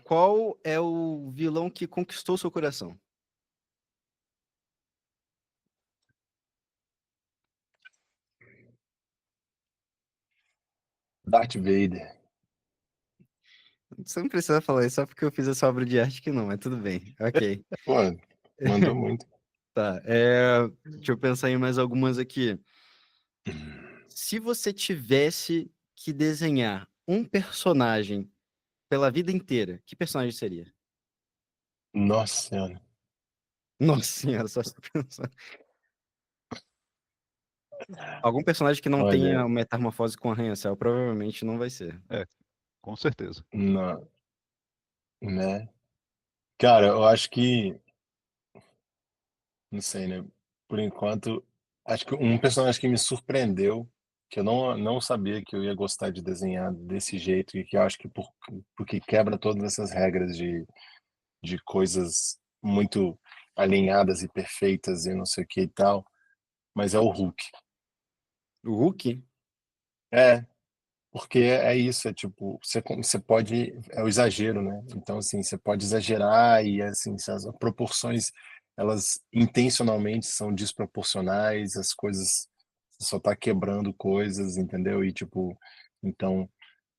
Qual é o vilão que conquistou seu coração? Darth Vader. Você não precisa falar isso só porque eu fiz essa obra de arte que não, mas tudo bem. Ok. Pô, mandou muito. Tá. Deixa eu pensar em mais algumas aqui. Se você tivesse que desenhar um personagem pela vida inteira, que personagem seria? Nossa Senhora. Nossa senhora, só se pensar. Algum personagem que não Olha, tenha metamorfose com arranha-céu, provavelmente não vai ser. Com certeza. não, né? Cara, eu acho que, não sei, né? Por enquanto, acho que um personagem que me surpreendeu, que eu não sabia que eu ia gostar de desenhar desse jeito, e que eu acho que porque quebra todas essas regras de coisas muito alinhadas e perfeitas e não sei o que e tal, mas é o Hulk. O Hulk? É, porque é isso, é tipo, você pode, é o exagero, né? Então, assim, você pode exagerar e, assim, se as proporções, elas intencionalmente são desproporcionais, as coisas, você só tá quebrando coisas, entendeu? E, tipo, então,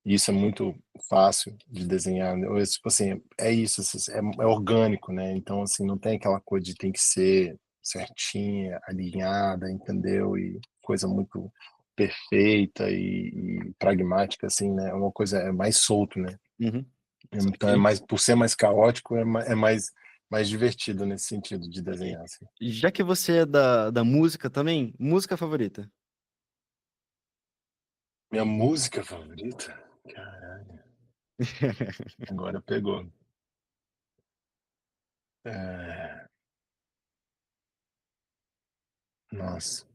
E isso é muito fácil de desenhar, né? Tipo assim, é isso, é orgânico, né? Então, assim, não tem aquela coisa de tem que ser certinha, alinhada, entendeu? E coisa muito perfeita e pragmática, assim, né? É uma coisa é mais solto, né? Uhum. Então, por ser mais caótico, é mais divertido nesse sentido de desenhar, assim. Já que você é da música também, música favorita? Minha música favorita? Caralho, agora pegou. É, Nossa,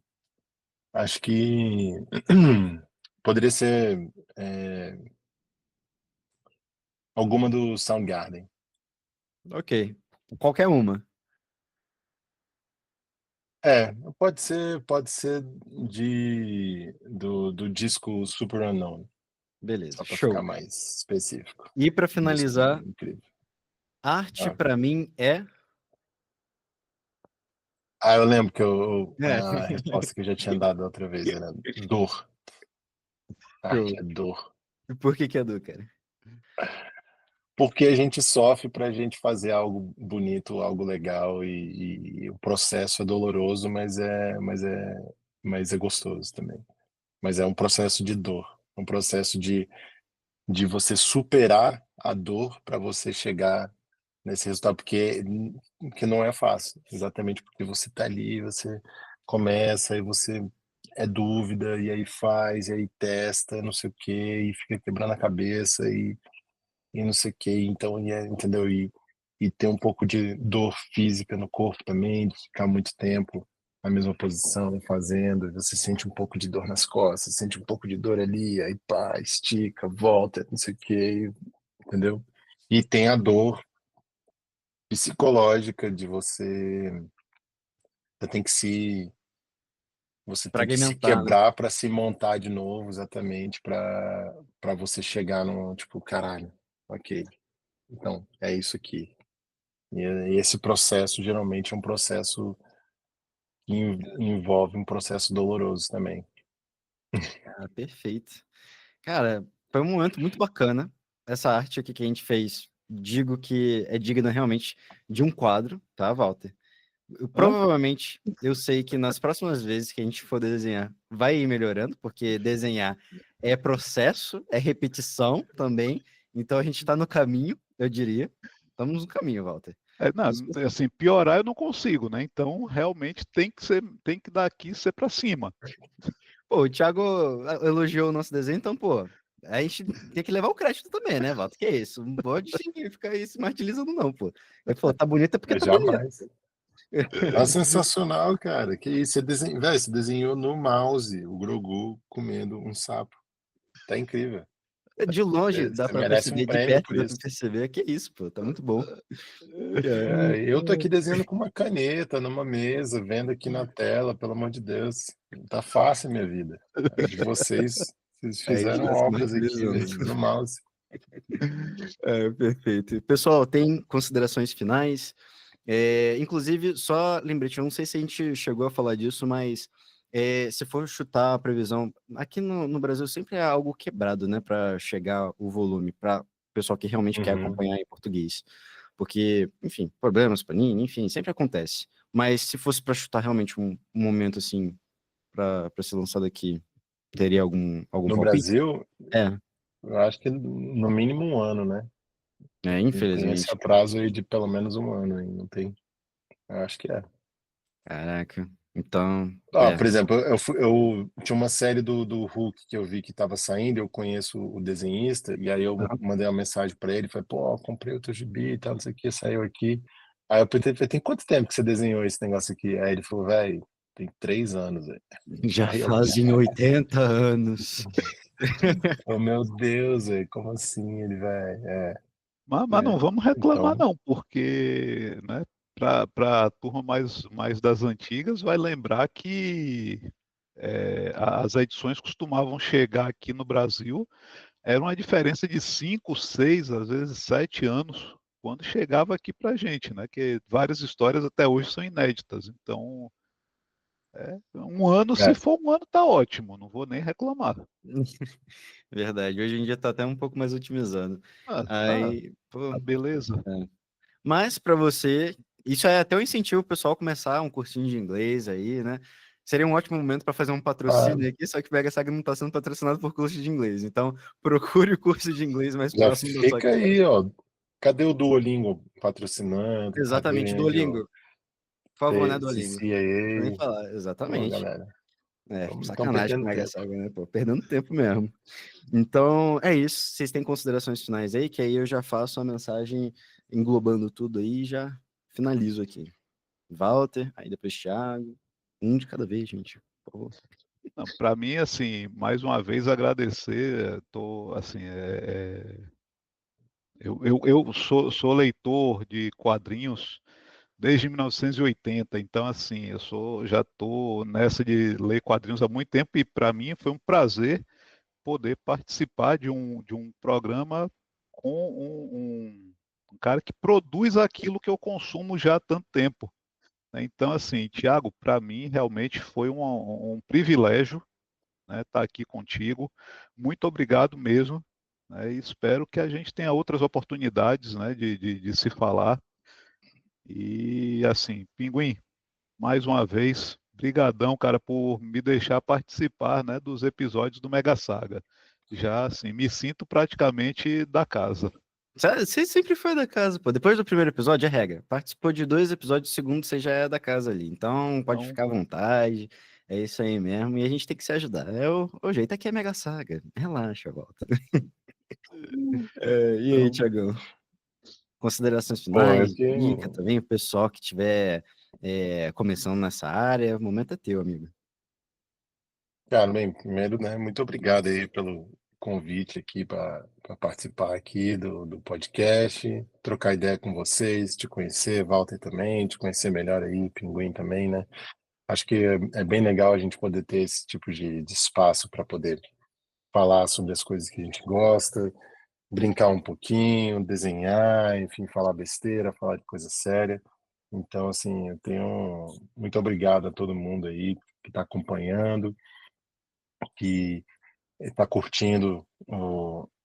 acho que poderia ser alguma do Soundgarden. Ok. Qualquer uma. Pode ser do disco Super Unknown, Beleza, só para ficar show. mais específico. E pra O disco é finalizar, incrível. arte Ah. pra mim é. Eu lembro que É. a resposta que eu já tinha dado outra vez era dor. Arte Show. é dor. E por que é do, cara? Porque a gente sofre para a gente fazer algo bonito, algo legal, e o processo é doloroso, mas é gostoso também. Mas é um processo de dor, um processo de você superar a dor para você chegar nesse resultado, porque não é fácil, exatamente porque você está ali, você começa, e você é dúvida, e aí faz, e aí testa, não sei o quê, e fica quebrando a cabeça, e não sei o quê, então, entendeu? E ter um pouco de dor física no corpo também, de ficar muito tempo na mesma posição, fazendo, você sente um pouco de dor nas costas, sente um pouco de dor ali, aí pá, estica, volta, não sei o quê, entendeu? E tem a dor psicológica de você tem que se você tem que se Fragmentar, né? quebrar para se montar de novo, exatamente, para você chegar no tipo, caralho, ok, então é isso aqui. E esse processo geralmente é um processo que envolve um processo doloroso também. Perfeito. Cara, foi um momento muito bacana. Essa arte aqui que a gente fez, digo que é digna realmente de um quadro, tá, Walter? Hã? Provavelmente, eu sei que nas próximas vezes que a gente for desenhar, vai ir melhorando, porque desenhar é processo, é repetição também. Então a gente está no caminho, eu diria. Estamos no caminho, Walter. Não, assim, piorar eu não consigo, né? Então, realmente tem que daqui ser para cima. Pô, o Thiago elogiou o nosso desenho, então, pô, a gente tem que levar o crédito também, né, Walter? Que é isso? Não pode ficar aí se martirizando, não, pô. Ele falou, tá bonita porque É tá bonita. jamais. Tá sensacional, cara. Que isso? Véi, você desenhou no mouse o Grogu comendo um sapo. Tá incrível. De longe dá Você pra merece um perceber, de prêmio perto por dá pra isso. perceber. Que isso, pô, tá muito bom. Eu tô aqui desenhando com uma caneta numa mesa, vendo aqui na tela, pelo amor de Deus. Tá fácil a minha vida. A de vocês Aí a gente fizeram tá se obras aqui, martirizando. velho, no mouse. Perfeito. Pessoal, tem considerações finais? Inclusive, só lembrete, eu não sei se a gente chegou a falar disso, mas se for chutar a previsão, aqui no Brasil sempre é algo quebrado, né, para chegar o volume, para o pessoal que realmente quer Uhum. acompanhar em português. Porque, enfim, problemas, panini, enfim, sempre acontece. Mas se fosse para chutar realmente um momento assim, para ser lançado aqui, teria algum No palpite? Brasil, É, eu acho que no mínimo um ano, né? Tem esse infelizmente. atraso aí de pelo menos um ano, hein? Não tem. Eu acho que é. Caraca. Então, Por exemplo, eu tinha uma série do Hulk que eu vi que estava saindo, eu conheço o desenhista, e aí eu mandei uma mensagem para ele, falei, pô, comprei o teu gibi e tal, não sei o que, saiu aqui. Aí eu perguntei, falei, tem quanto tempo que você desenhou esse negócio aqui? Aí ele falou, velho, tem 3 anos, velho. já Aí eu, fazem 80 anos. oh, meu Deus, velho, como assim? Ele, velho, Mas não vamos reclamar, então, não, porque, né, para a turma mais das antigas, vai lembrar que as edições costumavam chegar aqui no Brasil, era uma diferença de 5, 6, às vezes 7 anos, quando chegava aqui para a gente, né? Que várias histórias até hoje são inéditas. Então, Um ano, se for um ano, tá ótimo, não vou nem reclamar. Verdade, hoje em dia tá até um pouco mais otimizado. Tá Pô, beleza. Mas para você, isso é até um incentivo o pessoal começar um cursinho de inglês aí, né? Seria um ótimo momento para fazer um patrocínio aqui, só que o Mega Saga não está sendo patrocinado por curso de inglês. Então, procure o curso de inglês mais Já próximo da sua fica casa. aí, ó. Cadê o Duolingo patrocinando? Exatamente, Cadê Duolingo. Por favor, né, Duolingo? Nem CCAA? falar, Pô, exatamente. galera, estão Sacanagem com o perdendo Mega tempo. Saga, né? Pô, perdendo tempo mesmo. Então, é isso. Vocês têm considerações finais aí, que aí eu já faço a mensagem englobando tudo aí e já finalizo aqui. Walter, aí depois Thiago. Um de cada vez, gente. Por favor. Para mim, assim, mais uma vez agradecer. Eu sou leitor de quadrinhos desde 1980, então assim, já estou nessa de ler quadrinhos há muito tempo e para mim foi um prazer poder participar de um programa com um cara que produz aquilo que eu consumo já há tanto tempo, né? Então, assim, Tiago, para mim realmente foi um privilégio, né, estar aqui contigo. Muito obrigado mesmo, né, e espero que a gente tenha outras oportunidades, né, de se falar. E assim, Pinguim, mais uma vez, brigadão, cara, por me deixar participar, né, dos episódios do Mega Saga. Já assim, me sinto praticamente da casa. Você sempre foi da casa, pô. Depois do primeiro episódio, é regra. Participou de 2 episódios, o segundo você já é da casa ali. Então, pode Então, ficar à vontade. É isso aí mesmo. E a gente tem que se ajudar. O jeito aqui é Mega Saga. Relaxa, volta. E aí, então, Thiagão? Considerações Pô, eu finais, que, dica também, o pessoal que estiver começando nessa área, o momento é teu, amigo. cara, bem, primeiro, né, muito obrigado aí pelo convite aqui para participar aqui do podcast, trocar ideia com vocês, te conhecer, Walter também, te conhecer melhor aí, Pinguim também, né? Acho que é bem legal a gente poder ter esse tipo de espaço para poder falar sobre as coisas que a gente gosta, brincar um pouquinho, desenhar, enfim, falar besteira, falar de coisa séria. Então, assim, eu tenho muito obrigado a todo mundo aí que está acompanhando, que está curtindo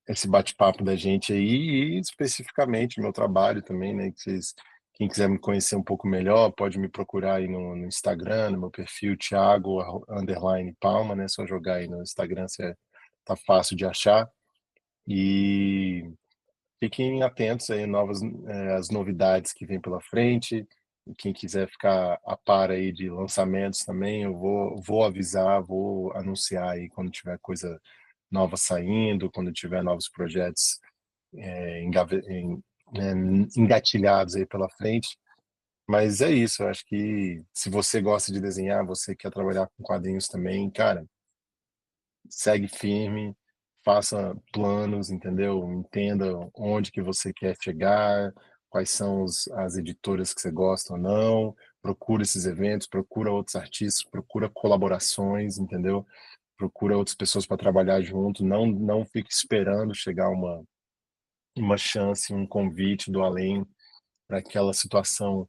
esse bate-papo da gente aí e especificamente meu trabalho também, né? Que vocês, quem quiser me conhecer um pouco melhor, pode me procurar aí no Instagram, no meu perfil Thiago_Palma, né? Só jogar aí no Instagram, tá fácil de achar. E fiquem atentos aí às novidades que vem pela frente. E quem quiser ficar a par aí de lançamentos também, eu vou avisar, vou anunciar aí quando tiver coisa nova saindo, quando tiver novos projetos né, engatilhados aí pela frente. Mas é isso, eu acho que se você gosta de desenhar, você quer trabalhar com quadrinhos também, cara, segue firme, faça planos, entendeu? Entenda onde que você quer chegar, quais são as editoras que você gosta ou não, procura esses eventos, procura outros artistas, procura colaborações, entendeu? Procura outras pessoas para trabalhar junto, não fique esperando chegar uma chance, um convite do além para aquela situação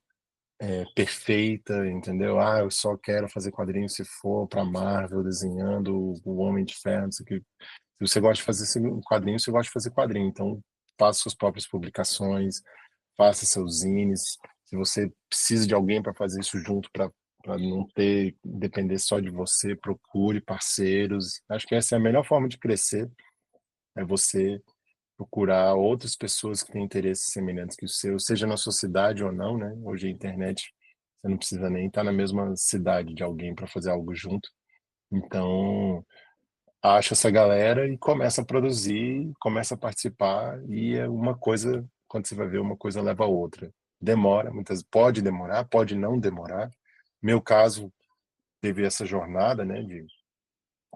perfeita, entendeu? Ah, eu só quero fazer quadrinhos se for para Marvel, desenhando o Homem de Ferro, não sei o que. Se você gosta de fazer quadrinho, você gosta de fazer quadrinho. Então, faça suas próprias publicações, faça seus zines. Se você precisa de alguém para fazer isso junto, para não depender só de você, procure parceiros. Acho que essa é a melhor forma de crescer, é você procurar outras pessoas que têm interesses semelhantes que o seu, seja na sua cidade ou não, né? Hoje a internet, você não precisa nem estar na mesma cidade de alguém para fazer algo junto. Então, acha essa galera e começa a produzir, começa a participar e é uma coisa, quando você vai ver, uma coisa leva a outra. Demora, pode demorar, pode não demorar. Meu caso teve essa jornada, né,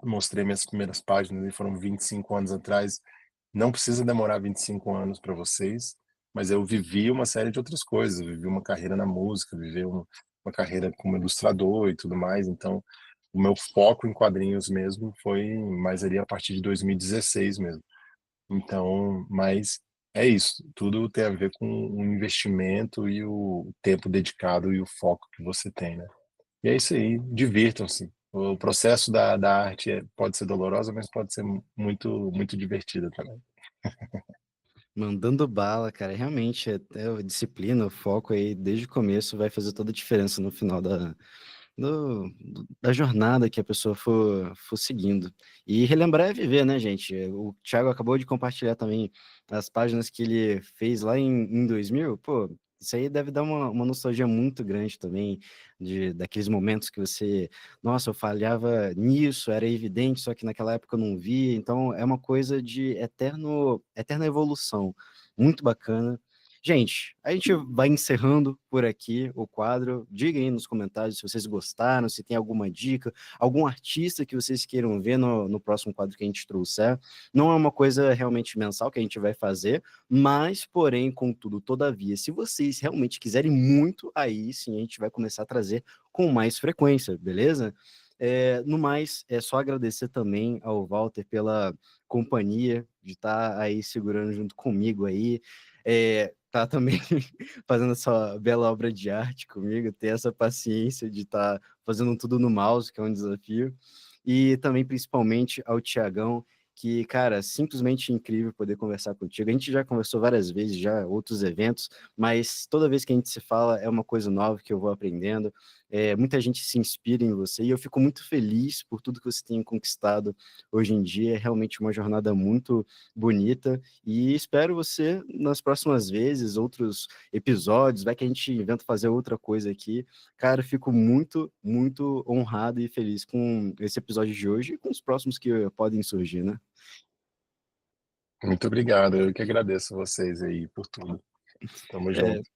mostrei minhas primeiras páginas e foram 25 anos atrás. Não precisa demorar 25 anos para vocês, mas eu vivi uma série de outras coisas. Eu vivi uma carreira na música, vivi uma carreira como ilustrador e tudo mais. Então, o meu foco em quadrinhos mesmo foi mais ali a partir de 2016 mesmo. Então, mas é isso. Tudo tem a ver com o investimento e o tempo dedicado e o foco que você tem, né? E é isso aí, divirtam-se. O processo da arte pode ser dolorosa, mas pode ser muito, muito divertida também. Mandando bala, cara. Realmente, até a disciplina, o foco aí, desde o começo, vai fazer toda a diferença no final da jornada que a pessoa for seguindo. E relembrar é viver, né, gente? O Thiago acabou de compartilhar também as páginas que ele fez lá em 2000. Pô, isso aí deve dar uma nostalgia muito grande também, daqueles momentos que você, nossa, eu falhava nisso, era evidente, só que naquela época eu não via. Então, é uma coisa de eterna evolução. Muito bacana. Gente, a gente vai encerrando por aqui o quadro. Diga aí nos comentários se vocês gostaram, se tem alguma dica, algum artista que vocês queiram ver no próximo quadro que a gente trouxer. Não é uma coisa realmente mensal que a gente vai fazer, mas, porém, contudo, todavia, se vocês realmente quiserem muito, aí sim a gente vai começar a trazer com mais frequência, beleza? No mais, é só agradecer também ao Walter pela companhia de estar aí segurando junto comigo aí. Tá também fazendo essa bela obra de arte comigo, ter essa paciência de estar fazendo tudo no mouse, que é um desafio, e também principalmente ao Tiagão, que, cara, simplesmente incrível poder conversar contigo. A gente já conversou várias vezes, já outros eventos, mas toda vez que a gente se fala é uma coisa nova que eu vou aprendendo. Muita gente se inspira em você e eu fico muito feliz por tudo que você tem conquistado hoje em dia. É realmente uma jornada muito bonita e espero você nas próximas vezes, outros episódios, vai que a gente inventa fazer outra coisa aqui. Cara, eu fico muito, muito honrado e feliz com esse episódio de hoje e com os próximos que podem surgir, né? Muito obrigado, eu que agradeço vocês aí por tudo. Tamo É, junto.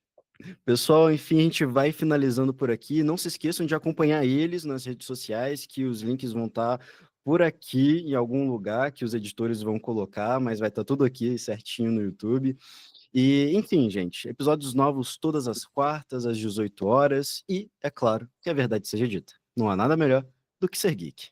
Pessoal, enfim, a gente vai finalizando por aqui. Não se esqueçam de acompanhar eles nas redes sociais, que os links vão estar por aqui em algum lugar que os editores vão colocar, mas vai estar tudo aqui certinho no YouTube. E, enfim, gente, episódios novos todas as quartas, às 18 horas. E, é claro, que a verdade seja dita. Não há nada melhor do que ser geek.